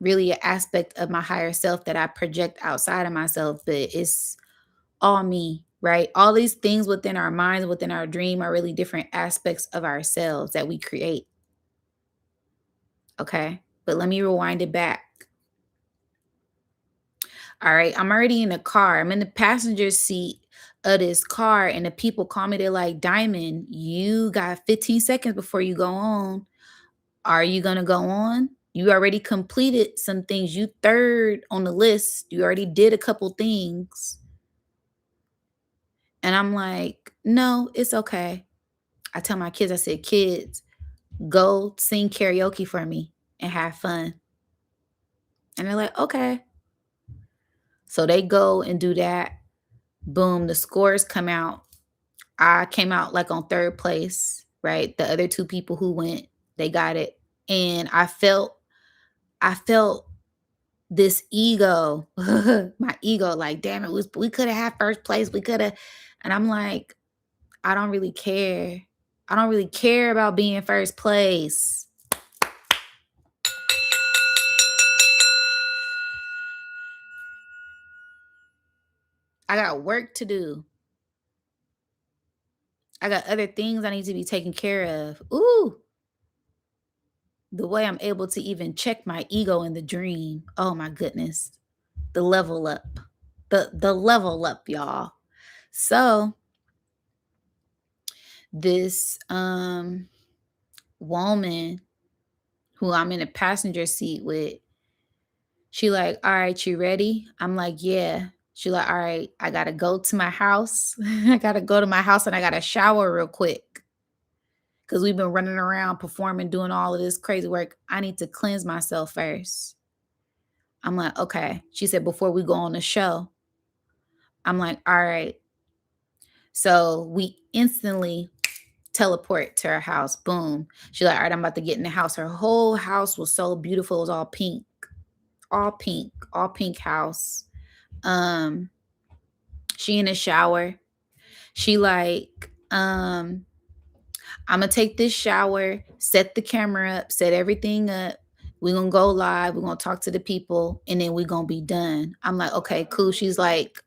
really an aspect of my higher self that I project outside of myself, but it's all me, right? All these things within our minds, within our dream are really different aspects of ourselves that we create. Okay. But let me rewind it back. All right. I'm already in the car. I'm in the passenger seat of this car, and the people call me. They're like, Diamond, you got 15 seconds before you go on. Are you going to go on? You already completed some things. You third on the list. You already did a couple things. And I'm like, no, it's okay. I tell my kids, I said, kids, go sing karaoke for me and have fun. And they're like, okay. So they go and do that. Boom, the scores come out. I came out like on third place, right? The other two people who went, they got it. And I felt this ego, my ego, like, damn it, we could have had first place. We could have. And I'm like, I don't really care. I don't really care about being first place. I got work to do. I got other things I need to be taken care of. Ooh, the way I'm able to even check my ego in the dream. Oh my goodness. The level up. The level up, y'all. So this woman who I'm in a passenger seat with, she like, all right, you ready? I'm like, yeah. She like, all right, I gotta go to my house. I gotta go to my house and I gotta shower real quick. Cause we've been running around performing, doing all of this crazy work. I need to cleanse myself first. I'm like, okay. She said, before we go on the show. I'm like, all right. So we instantly teleport to her house. Boom. She's like, all right, I'm about to get in the house. Her whole house was so beautiful. It was all pink house. Um, she in the shower. She like, I'm gonna take this shower, set the camera up, set everything up. We're gonna go live, we're gonna talk to the people, and then we're gonna be done. I'm like, okay, cool. She like,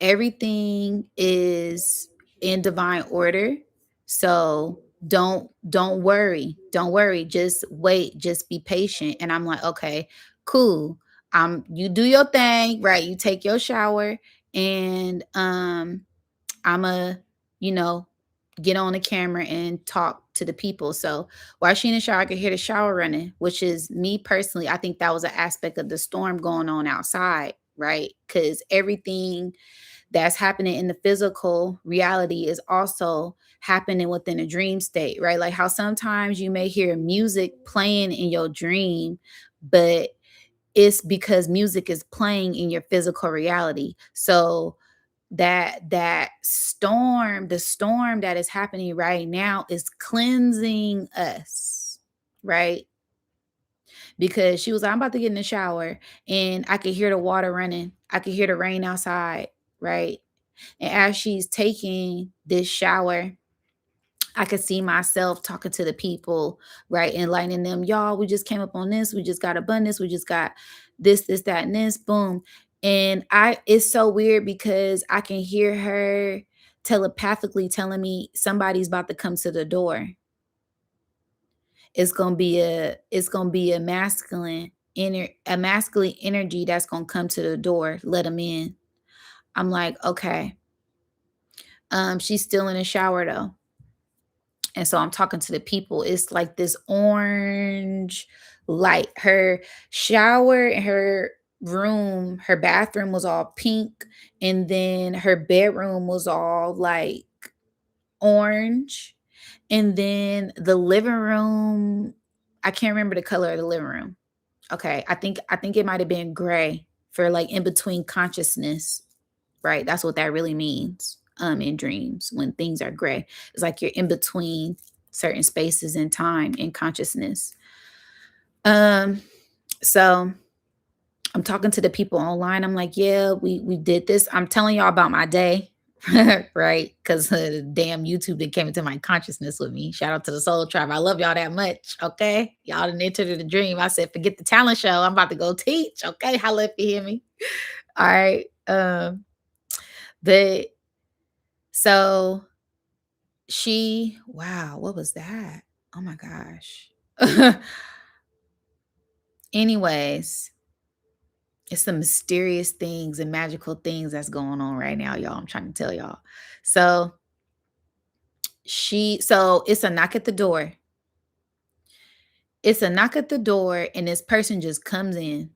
everything is in divine order. So don't worry. Don't worry. Just wait. Just be patient. And I'm like, okay, cool. You do your thing, right? You take your shower, and I'ma, you know, get on the camera and talk to the people. So while she in the shower, I could hear the shower running, which is me personally. I think that was an aspect of the storm going on outside, right? Because everything that's happening in the physical reality is also happening within a dream state, right? Like how sometimes you may hear music playing in your dream, but it's because music is playing in your physical reality. So that storm, the storm that is happening right now is cleansing us, right? Because she was like, I'm about to get in the shower and I could hear the water running. I could hear the rain outside, right? And as she's taking this shower, I could see myself talking to the people, right? Enlightening them. Y'all, we just came up on this. We just got abundance. We just got this, that, and this. Boom. And it's so weird because I can hear her telepathically telling me somebody's about to come to the door. It's gonna be a masculine energy that's gonna come to the door. Let them in. I'm like, okay. She's still in the shower though. And so I'm talking to the people. It's like this orange light. Her shower and her room, her bathroom was all pink. And then her bedroom was all like orange. And then the living room, I can't remember the color of the living room. Okay. I think it might have been gray for like in between consciousness, right? That's what that really means in dreams when things are gray. It's like you're in between certain spaces in time and consciousness. Um, so I'm talking to the people online. I'm like, yeah, we did this. I'm telling y'all about my day. Right, because the damn YouTube that came into my consciousness with me. Shout out to the Soul Tribe. I love y'all that much. Okay, y'all didn't enter the dream. I said, forget the talent show. I'm about to go teach. Okay, holla if you hear me. All right. But so wow, what was that? Oh my gosh. Anyways, it's some mysterious things and magical things that's going on right now, y'all. I'm trying to tell y'all. So so it's a knock at the door. It's a knock at the door, and this person just comes in.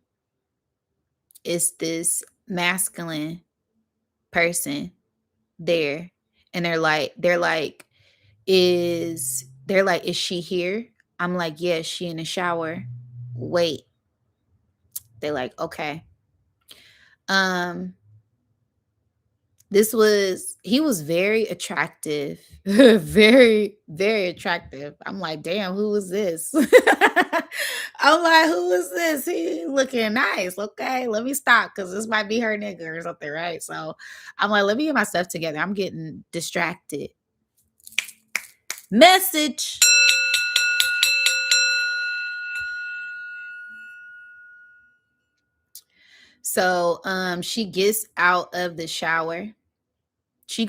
It's this masculine person there. And is she here? I'm like, yeah, she in the shower. Wait. They're like, okay. Um, he was very attractive. Very, very attractive. I'm like, damn, who is this? I'm like, who is this? He looking nice. Okay, let me stop because this might be her nigga or something, right? So I'm like, let me get my stuff together. I'm getting distracted. Message. So she gets out of the shower. She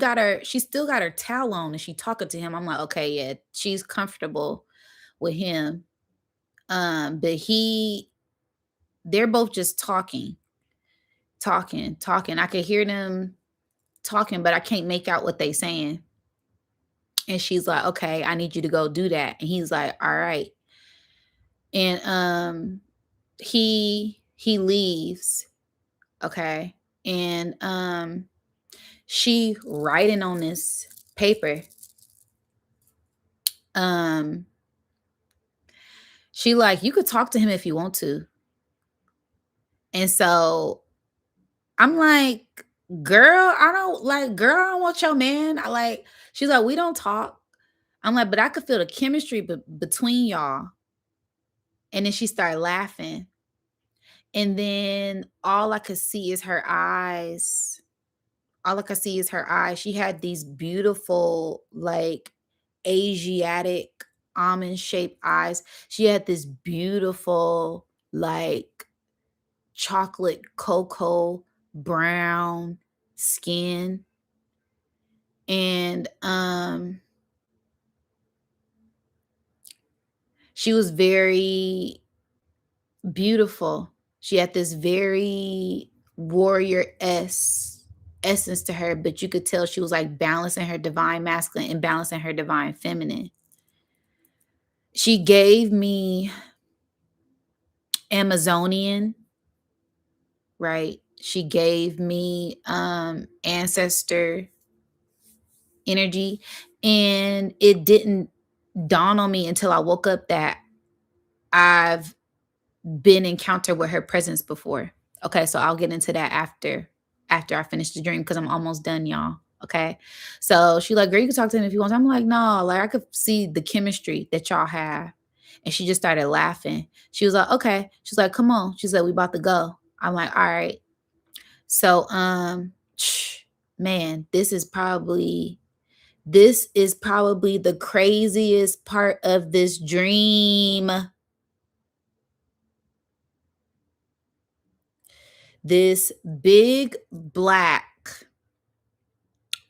still got her towel on and she talking to him. I'm like, okay, yeah, she's comfortable with him. But they're both just talking. I could hear them talking, but I can't make out what they saying. And she's like, okay, I need you to go do that. And he's like, all right. And he leaves. Okay. And she writing on this paper. Um, she like, you could talk to him if you want to. And so I'm like, girl, I don't want your man. She's like, we don't talk. I'm like, but I could feel the chemistry between y'all. And then she started laughing. And then all I could see is her eyes. All I could see is her eyes. She had these beautiful, like Asiatic almond shaped eyes. She had this beautiful, like chocolate cocoa brown skin. And she was very beautiful. She had this very warrior essence to her, but you could tell she was like balancing her divine masculine and balancing her divine feminine. She gave me Amazonian, right? She gave me ancestor energy, and it didn't dawn on me until I woke up that I've been encountered with her presence before. Okay, so I'll get into that after I finish the dream because I'm almost done, y'all. Okay. So she like, girl, you can talk to him if you want. I'm like, no, like I could see the chemistry that y'all have. And she just started laughing. She was like, okay. She's like, come on. She's like, we about to go. I'm like, all right. So man, this is probably the craziest part of this dream. This big black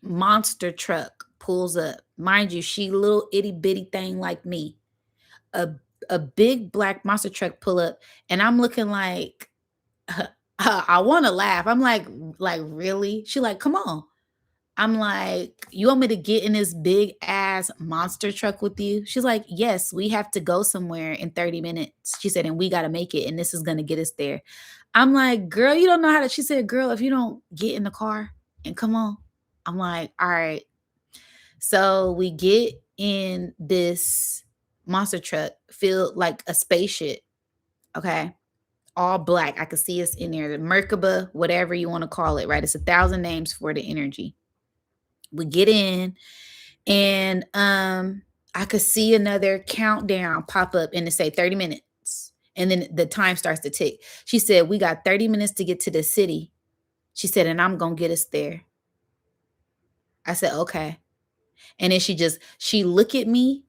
monster truck pulls up. Mind you, she little itty bitty thing like me. A a big black monster truck pull up, and I'm looking like I want to laugh. I'm like really? She like, come on. I'm like, you want me to get in this big ass monster truck with you? She's like, yes, we have to go somewhere in 30 minutes. She said, and we got to make it, and this is going to get us there. I'm like, girl, you don't know how to. She said, girl, if you don't get in the car and come on. I'm like, all right. So we get in this monster truck, filled like a spaceship. Okay. All black. I could see us in there, the Merkaba, whatever you want to call it, right? It's 1,000 names for the energy. We get in, and I could see another countdown pop up and it say 30 minutes. And then the time starts to tick. She said, we got 30 minutes to get to the city. She said, and I'm going to get us there. I said, okay. And then she look at me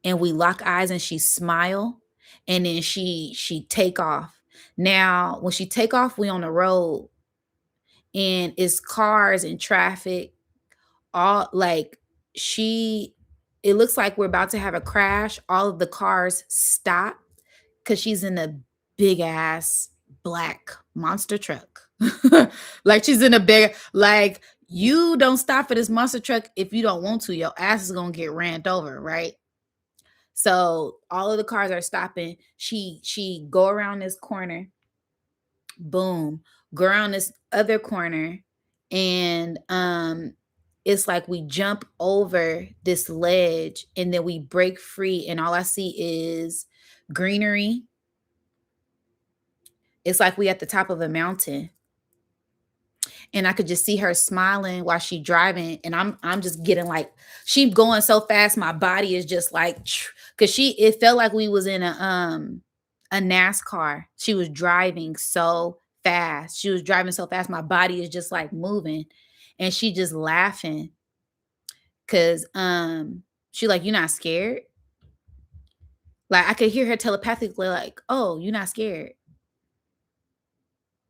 and we lock eyes and she smile. And then she take off. Now, when she take off, we on the road. and it's cars and traffic, all like she it looks like we're about to have a crash. All of the cars stop because she's in a big ass black monster truck. Like she's in a big, like, you don't stop for this monster truck if you don't want to. Your ass is gonna get ran over, right? So all of the cars are stopping. She go around this corner, boom, go around this other corner, and it's like we jump over this ledge and then we break free, and all I see is greenery. It's like we at the top of a mountain, and I could just see her smiling while she driving, and I'm just getting like, she going so fast, my body is just like, because it felt like we was in a NASCAR. She was driving so fast. She was driving so fast. My body is just like moving, and she just laughing because she like, "You not scared?" Like I could hear her telepathically like, "Oh, you not scared?"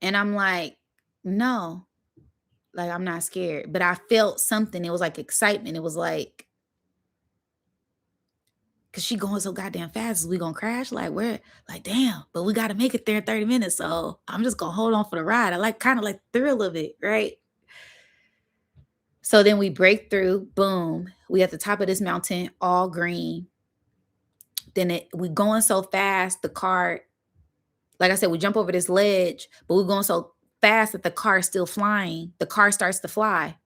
And I'm like, "No." Like, I'm not scared, but I felt something. It was like excitement. It was like, cause she going so goddamn fast. Is we gonna crash? Like, where? Like, damn, but we gotta make it there in 30 minutes. So I'm just gonna hold on for the ride. I like kind of like the thrill of it, right? So then we break through, boom. We at the top of this mountain, all green. Then we going so fast, the car, like I said, we jump over this ledge, but we're going so fast that the car is still flying. The car starts to fly.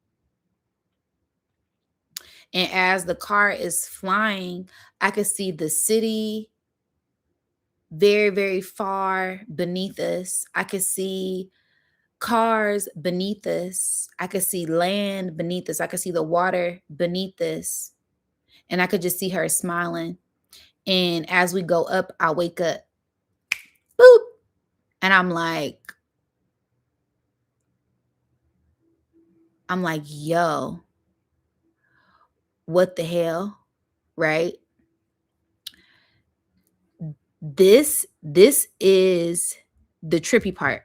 And as the car is flying, I could see the city very, very far beneath us. I could see cars beneath us. I could see land beneath us. I could see the water beneath us. And I could just see her smiling. And as we go up, I wake up. Boop. And I'm like, yo, what the hell? Right? This is the trippy part.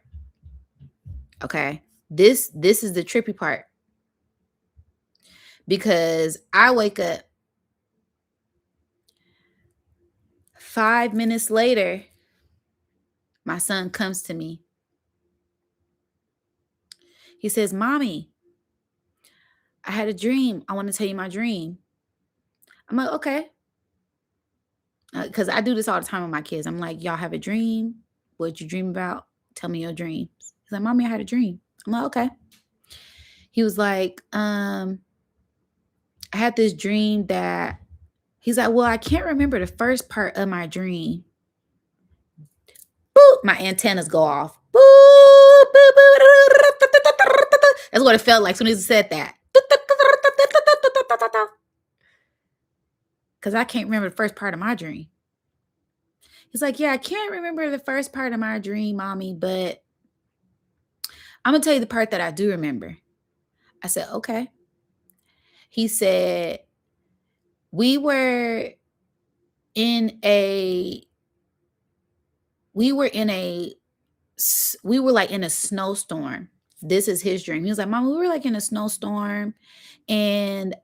Okay. This is the trippy part, because I wake up 5 minutes later, my son comes to me. He says, "Mommy, I had a dream. I want to tell you my dream." I'm like, "Okay." Because I do this all the time with my kids. I'm like, "Y'all have a dream? What you dream about? Tell me your dreams." He's like, "Mommy, I had a dream." I'm like, "Okay." He was like, I had this dream that, he's like, "Well, I can't remember the first part of my dream." Boop, my antennas go off. Boop, boop, boop. That's what it felt like as soon as he said that. Because I can't remember the first part of my dream. He's like, "Yeah, I can't remember the first part of my dream, Mommy, but I'm going to tell you the part that I do remember." I said, "Okay." He said, we were in a, we were in a, we were like in a snowstorm. This is his dream. He was like, "Mom, we were like in a snowstorm, and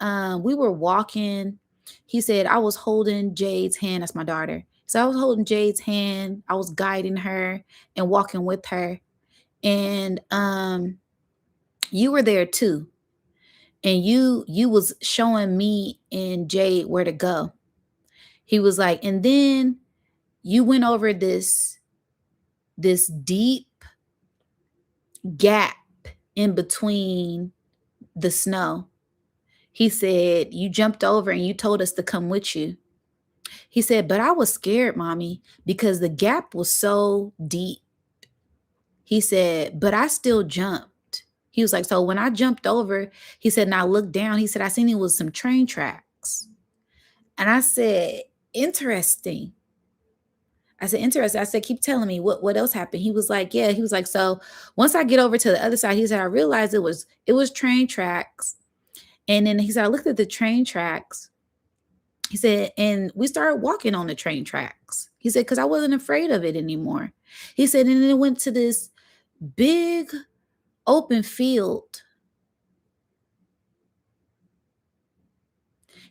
we were walking." He said, "I was holding Jade's hand." That's my daughter. So I was holding Jade's hand. I was guiding her and walking with her. And you were there too. And you was showing me and Jade where to go. He was like, "And then you went over this deep gap in between the snow." He said, "You jumped over and you told us to come with you." He said, "But I was scared, Mommy, because the gap was so deep." He said, "But I still jumped." He was like, "So when I jumped over," he said, "and I looked down," he said, "I seen it was some train tracks." And I said, "Interesting." I said, "Interesting." I said, "Keep telling me what else happened." He was like, "Yeah." He was like, "So once I get over to the other side," he said, "I realized it was train tracks." And then he said, "I looked at the train tracks." He said, "And we started walking on the train tracks." He said, "Because I wasn't afraid of it anymore." He said, "And then it went to this big open field.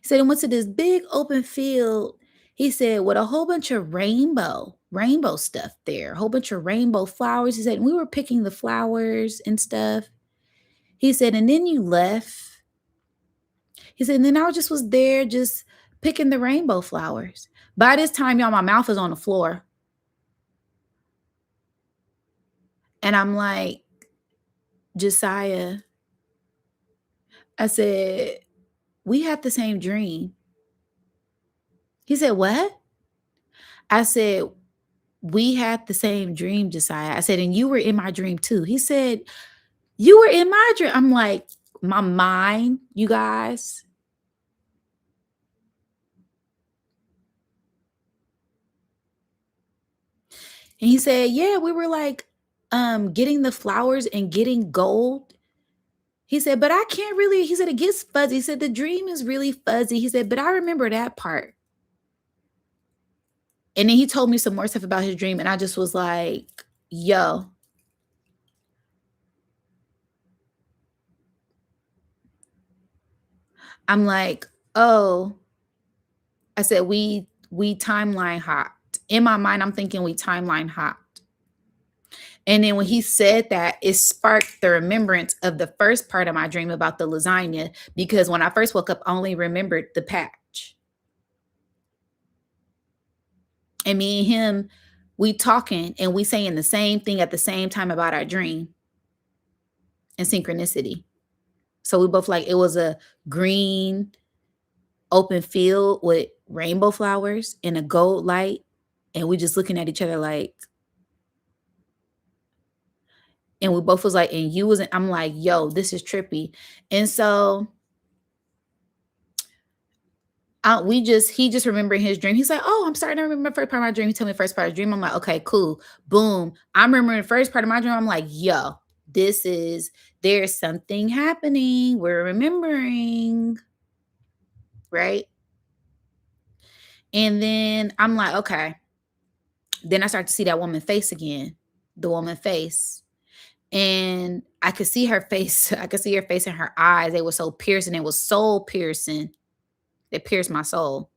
He said he went to this big open field. He said with a whole bunch of rainbow stuff there, a whole bunch of rainbow flowers. He said we were picking the flowers and stuff. He said, and then you left. He said, and then I just was there just picking the rainbow flowers. By this time, y'all, my mouth is on the floor. And I'm like, Josiah, I said, we had the same dream. He said, what? I said, we had the same dream, Josiah. I said, and you were in my dream too. He said, you were in my dream. I'm like, my mind, you guys. And he said, yeah, we were like getting the flowers and getting gold. He said, but I can't really, he said, it gets fuzzy. He said, the dream is really fuzzy. He said, but I remember that part. And then he told me some more stuff about his dream. And I just was like, yo, I'm like, oh, I said, we timeline hopped. In my mind, I'm thinking we timeline hopped. And then when he said that, it sparked the remembrance of the first part of my dream about the lasagna, because when I first woke up, I only remembered the patch. And me and him, we talking and we saying the same thing at the same time about our dream and synchronicity. So we both like, it was a green open field with rainbow flowers and a gold light. And we just looking at each other like, and we both was like, and you wasn't, I'm like, yo, this is trippy. And so he just remembered his dream. He's like, oh, I'm starting to remember the first part of my dream. He told me the first part of the dream. I'm like, okay, cool. Boom. I'm remembering the first part of my dream. I'm like, yo, there's something happening. We're remembering. Right. And then I'm like, okay. Then I start to see that woman face again, the woman face. And I could see her face. I could see her face and her eyes. They were so piercing. It was soul piercing. It pierced my soul.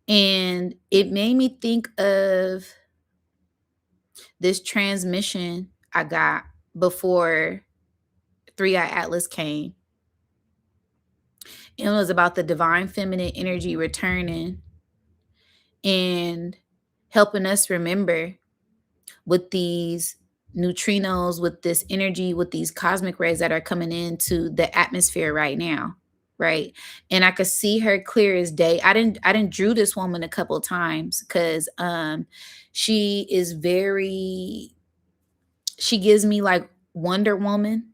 And it made me think of this transmission I got before Three Eye Atlas came. It was about the divine feminine energy returning and helping us remember with these neutrinos, with this energy, with these cosmic rays that are coming into the atmosphere right now. Right. And I could see her clear as day. I didn't drew this woman a couple of times because she is very, she gives me like Wonder Woman,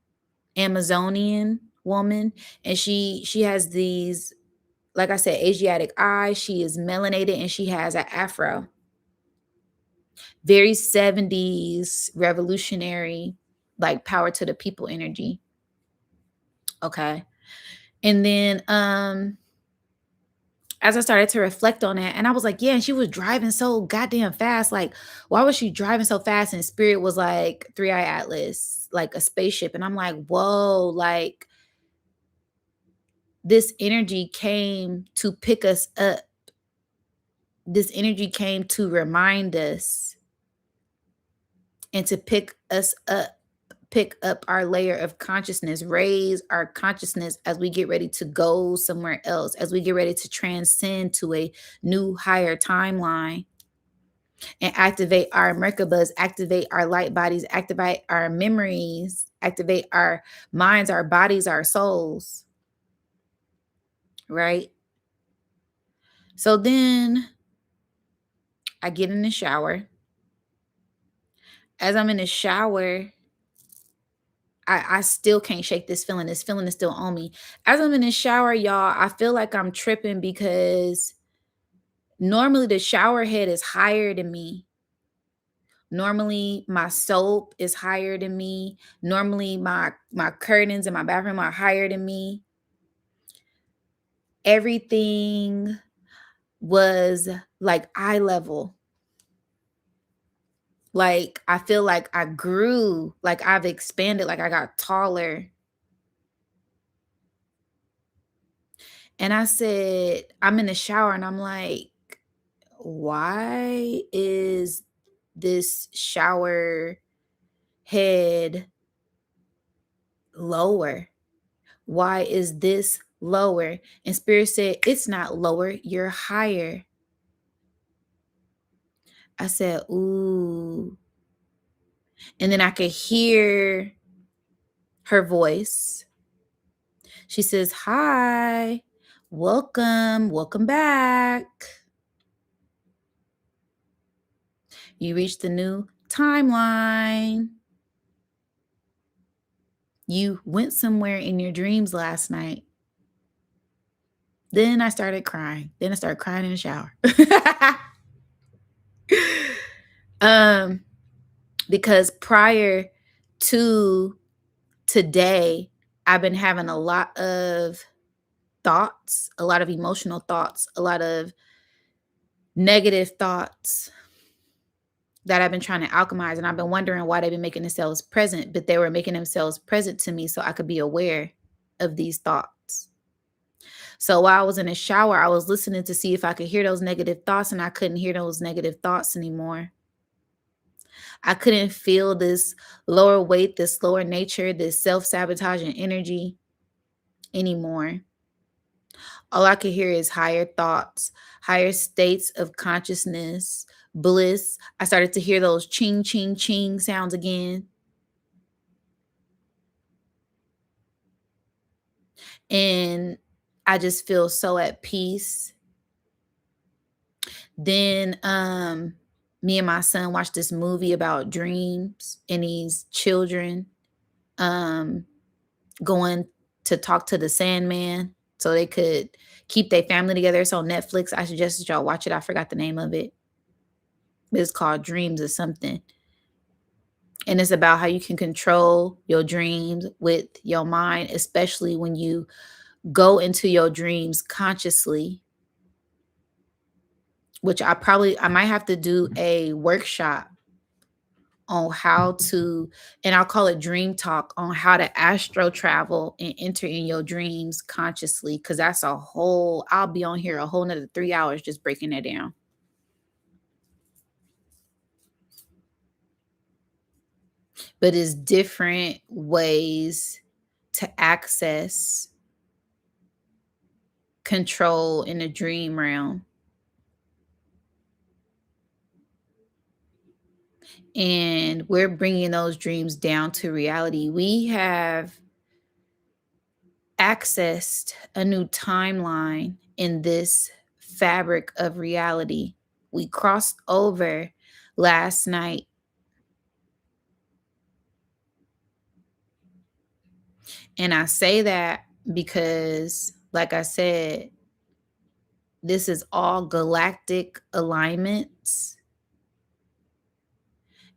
Amazonian woman. And she has these, like I said, Asiatic eyes. She is melanated and she has an afro. Very 70s revolutionary, like power to the people energy. Okay. And then as I started to reflect on that, and I was like, yeah, and she was driving so goddamn fast. Like, why was she driving so fast? And Spirit was like Three Eye Atlas, like a spaceship. And I'm like, whoa, like this energy came to pick us up. This energy came to remind us and to pick us up, pick up our layer of consciousness, raise our consciousness as we get ready to go somewhere else, as we get ready to transcend to a new higher timeline and activate our Merkabas, activate our light bodies, activate our memories, activate our minds, our bodies, our souls. Right? So then I get in the shower. As I'm in the shower, I still can't shake this feeling. This feeling is still on me. As I'm in the shower, y'all, I feel like I'm tripping because normally the shower head is higher than me. Normally my soap is higher than me. Normally my curtains in my bathroom are higher than me. Everything was like eye level. Like, I feel like I grew, like I've expanded, like I got taller. And I said, I'm in the shower and I'm like, why is this shower head lower? Why is this lower? And Spirit said, it's not lower, you're higher. I said, ooh. And then I could hear her voice. She says, hi, welcome back. You reached the new timeline. You went somewhere in your dreams last night. Then I started crying. Then I started crying in the shower. um, because prior to today, I've been having a lot of thoughts, a lot of emotional thoughts, a lot of negative thoughts that I've been trying to alchemize. And I've been wondering why they've been making themselves present, but they were making themselves present to me so I could be aware of these thoughts. So while I was in the shower, I was listening to see if I could hear those negative thoughts, and I couldn't hear those negative thoughts anymore. I couldn't feel this lower weight, this lower nature, this self-sabotaging energy anymore. All I could hear is higher thoughts, higher states of consciousness, bliss. I started to hear those ching, ching, ching sounds again. And I just feel so at peace. Then me and my son watched this movie about dreams and these children um going to talk to the Sandman so they could keep their family together. It's on Netflix. I suggested y'all watch it. I forgot the name of it. It's called Dreams or something. And it's about how you can control your dreams with your mind, especially when you go into your dreams consciously, which I might have to do a workshop on how to, and I'll call it dream talk, on how to astro travel and enter in your dreams consciously. Cause that's I'll be on here a whole nother 3 hours just breaking that down. But it's different ways to access control in the dream realm. And we're bringing those dreams down to reality. We have accessed a new timeline in this fabric of reality. We crossed over last night. And I say that because, like I said, this is all galactic alignments.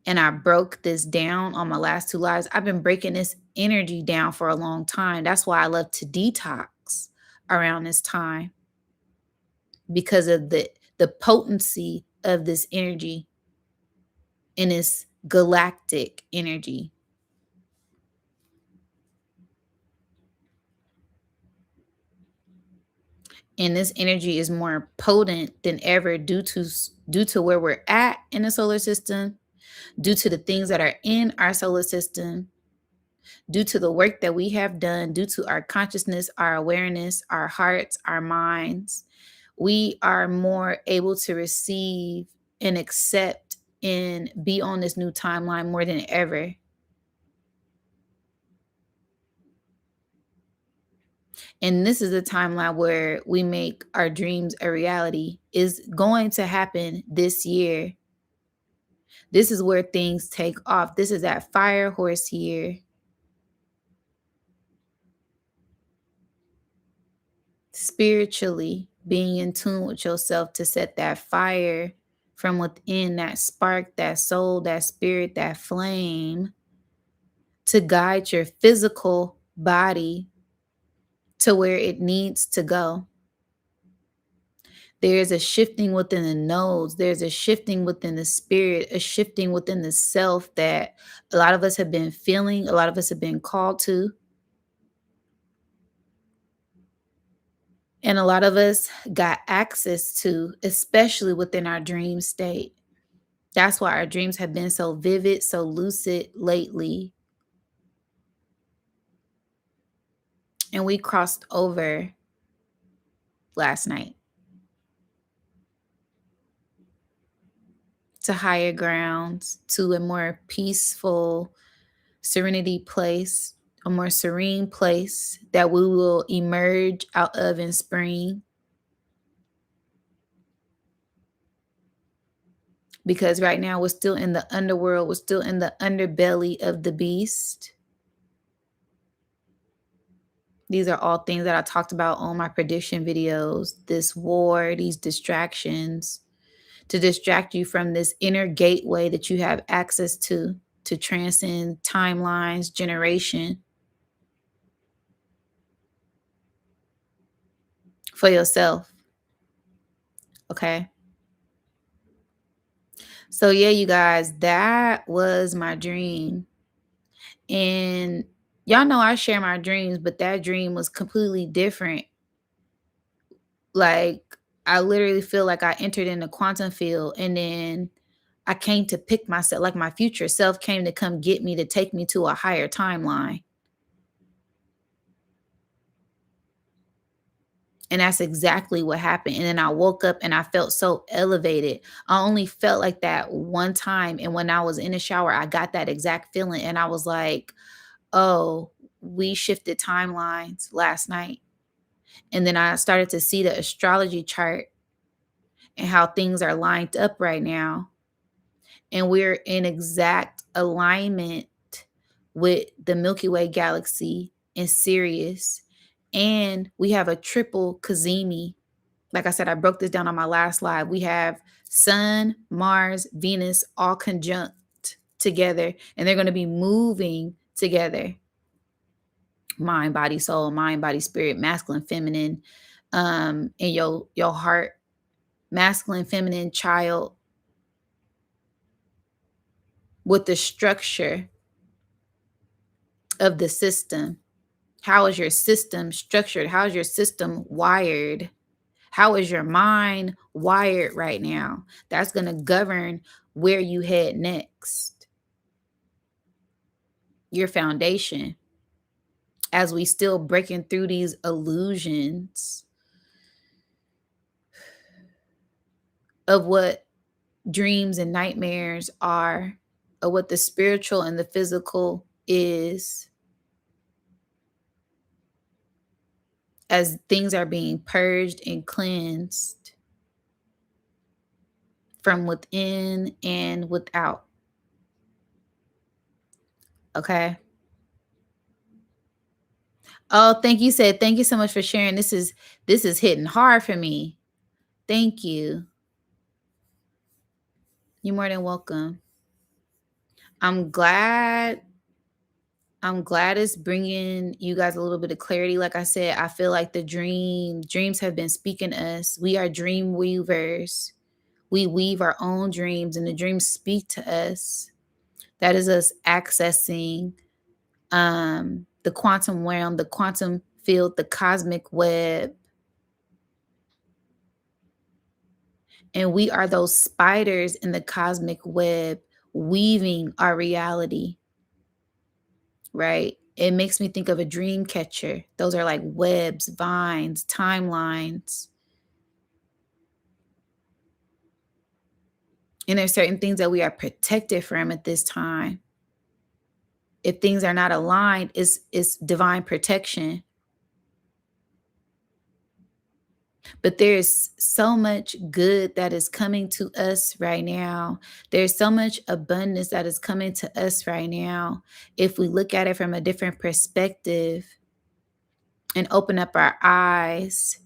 And I broke this down on my last two lives. I've been breaking this energy down for a long time. That's why I love to detox around this time, because of the potency of this energy and its galactic energy. And this energy is more potent than ever due to where we're at in the solar system, due to the things that are in our solar system, due to the work that we have done, due to our consciousness, our awareness, our hearts, our minds. We are more able to receive and accept and be on this new timeline more than ever. And this is a timeline where we make our dreams a reality. Is going to happen this year. This is where things take off. This is that fire horse year. Spiritually, being in tune with yourself to set that fire from within, that spark, that soul, that spirit, that flame, to guide your physical body to where it needs to go. There's a shifting within the nodes. There's a shifting within the spirit, a shifting within the self that a lot of us have been feeling, a lot of us have been called to, and a lot of us got access to, especially within our dream state. That's why our dreams have been so vivid, so lucid lately. And we crossed over last night to higher grounds, to a more peaceful serenity place, a more serene place that we will emerge out of in spring. Because right now we're still in the underworld, we're still in the underbelly of the beast. These are all things that I talked about on my prediction videos. This war, these distractions, to distract you from this inner gateway that you have access to transcend timelines, generation for yourself. Okay. So, yeah, you guys, that was my dream. And y'all know I share my dreams, but that dream was completely different. Like, I literally feel like I entered in the quantum field and then I came to pick myself, like my future self came to come get me to take me to a higher timeline. And that's exactly what happened. And then I woke up and I felt so elevated. I only felt like that one time. And when I was in the shower, I got that exact feeling. And I was like, oh, we shifted timelines last night. And then I started to see the astrology chart and how things are lined up right now. And we're in exact alignment with the Milky Way galaxy in Sirius. And we have a triple Kazemi. Like I said, I broke this down on my last slide. We have Sun, Mars, Venus all conjunct together, and they're going to be moving together. Mind, body, soul, mind, body, spirit, masculine, feminine, in your heart, masculine, feminine, child, with the structure of the system. How is your system structured? How is your system wired? How is your mind wired right now? That's going to govern where you head next. Your foundation. As we still breaking through these illusions of what dreams and nightmares are, of what the spiritual and the physical is, as things are being purged and cleansed from within and without. Okay. Oh, thank you. Said thank you so much for sharing. This is hitting hard for me. Thank you. You're more than welcome. I'm glad. I'm glad it's bringing you guys a little bit of clarity. Like I said, I feel like the dreams have been speaking to us. We are dream weavers. We weave our own dreams, and the dreams speak to us. That is us accessing the quantum realm, the quantum field, the cosmic web. And we are those spiders in the cosmic web weaving our reality, right? It makes me think of a dream catcher. Those are like webs, vines, timelines. And there's certain things that we are protected from at this time. If things are not aligned, it's divine protection. But there's so much good that is coming to us right now. There's so much abundance that is coming to us right now. If we look at it from a different perspective and open up our eyes,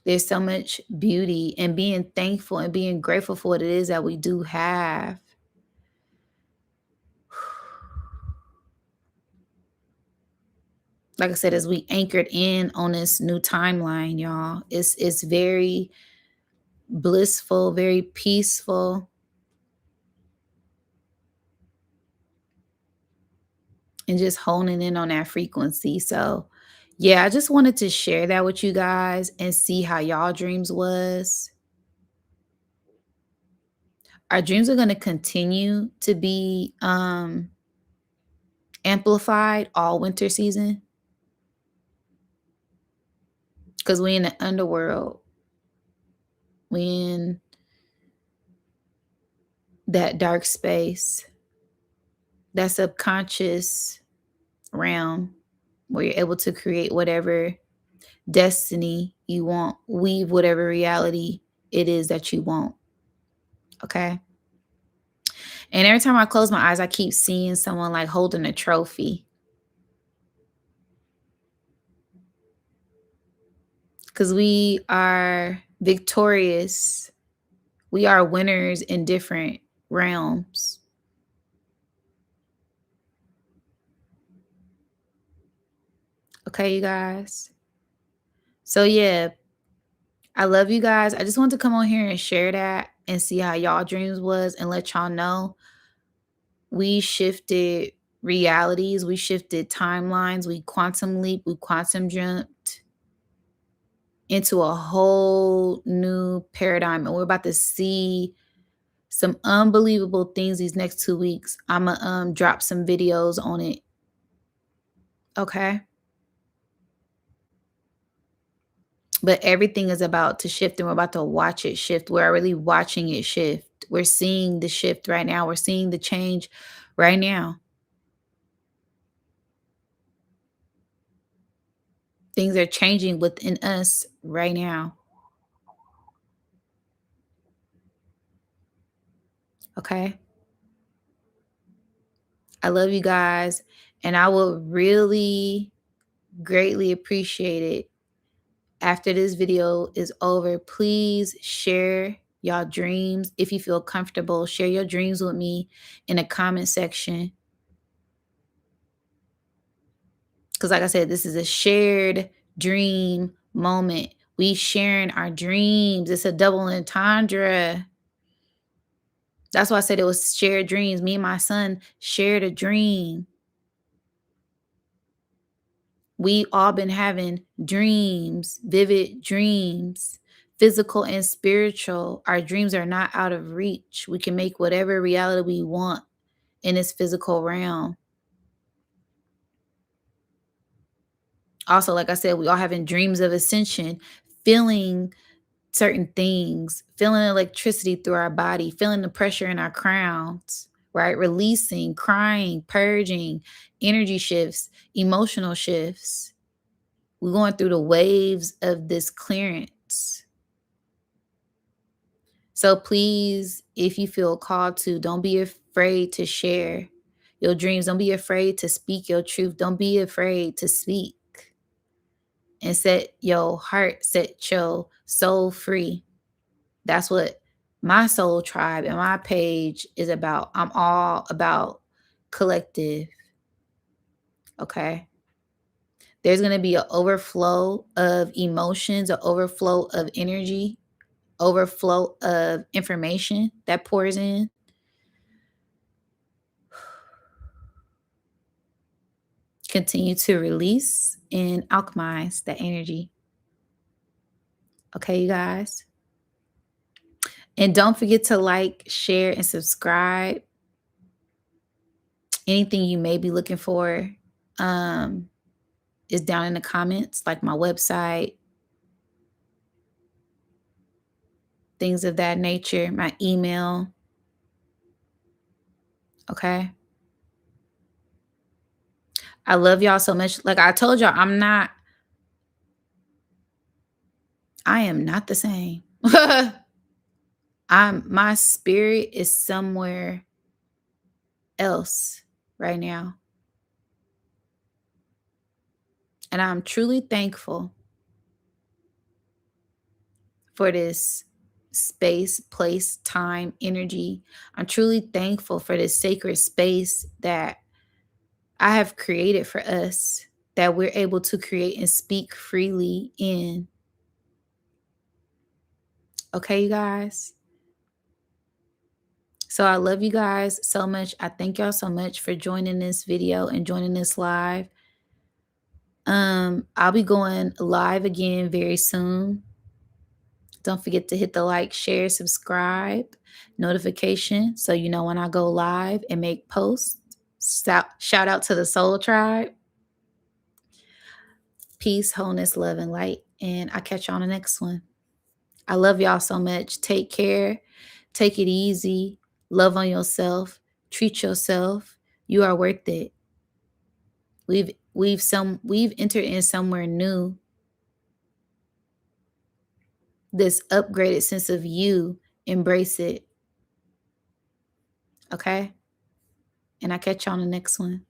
there's so much beauty, and being thankful and being grateful for what it is that we do have. Like I said, as we anchored in on this new timeline, y'all, it's very blissful, very peaceful, and just honing in on that frequency. So, yeah, I just wanted to share that with you guys and see how y'all dreams was. Our dreams are going to continue to be amplified all winter season because we in the underworld. We in that dark space, that subconscious realm where you're able to create whatever destiny you want, weave whatever reality it is that you want. Okay. And every time I close my eyes, I keep seeing someone like holding a trophy because we are victorious. We are winners in different realms. Okay, you guys. So, yeah, I love you guys. I just want to come on here and share that and see how y'all dreams was and let y'all know we shifted realities, we shifted timelines, we quantum leap, we quantum jumped into a whole new paradigm. And we're about to see some unbelievable things these next 2 weeks. I'ma drop some videos on it. Okay. But everything is about to shift and we're about to watch it shift. We're already watching it shift. We're seeing the shift right now. We're seeing the change right now. Things are changing within us right now. Okay. I love you guys. And I will really greatly appreciate it after this video is over. Please share y'all dreams. If you feel comfortable, share your dreams with me in the comment section. Because, like I said, this is a shared dream moment. We sharing our dreams. It's a double entendre. That's why I said it was shared dreams. Me and my son shared a dream. We all been having dreams, vivid dreams, physical and spiritual. Our dreams are not out of reach. We can make whatever reality we want in this physical realm. Also, like I said, we all having dreams of ascension, feeling certain things, feeling electricity through our body, feeling the pressure in our crowns, right? Releasing, crying, purging, energy shifts, emotional shifts. We're going through the waves of this clearance. So please, if you feel called to, don't be afraid to share your dreams. Don't be afraid to speak your truth. Don't be afraid to speak and set your heart, set your soul free. That's what my soul tribe and my page is about. I'm all about collective. Okay. There's going to be an overflow of emotions, an overflow of energy, overflow of information that pours in. Continue to release and alchemize that energy. Okay, you guys. And don't forget to like, share, and subscribe. Anything you may be looking for is down in the comments, like my website, things of that nature, my email. Okay. I love y'all so much. Like I told y'all, I am not the same. My spirit is somewhere else right now. And I'm truly thankful for this space, place, time, energy. I'm truly thankful for this sacred space that I have created for us. that we're able to create and speak freely in. Okay, you guys? So I love you guys so much. I thank y'all so much for joining this video and joining this live. I'll be going live again very soon. Don't forget to hit the like, share, subscribe, notification so you know when I go live and make posts. Shout out to the Soul Tribe. Peace, wholeness, love, and light. And I'll catch you on the next one. I love y'all so much. Take care. Take it easy. Love on yourself. Treat yourself. You are worth it. We've entered in somewhere new. This upgraded sense of you. Embrace it. Okay? And I'll catch you on the next one.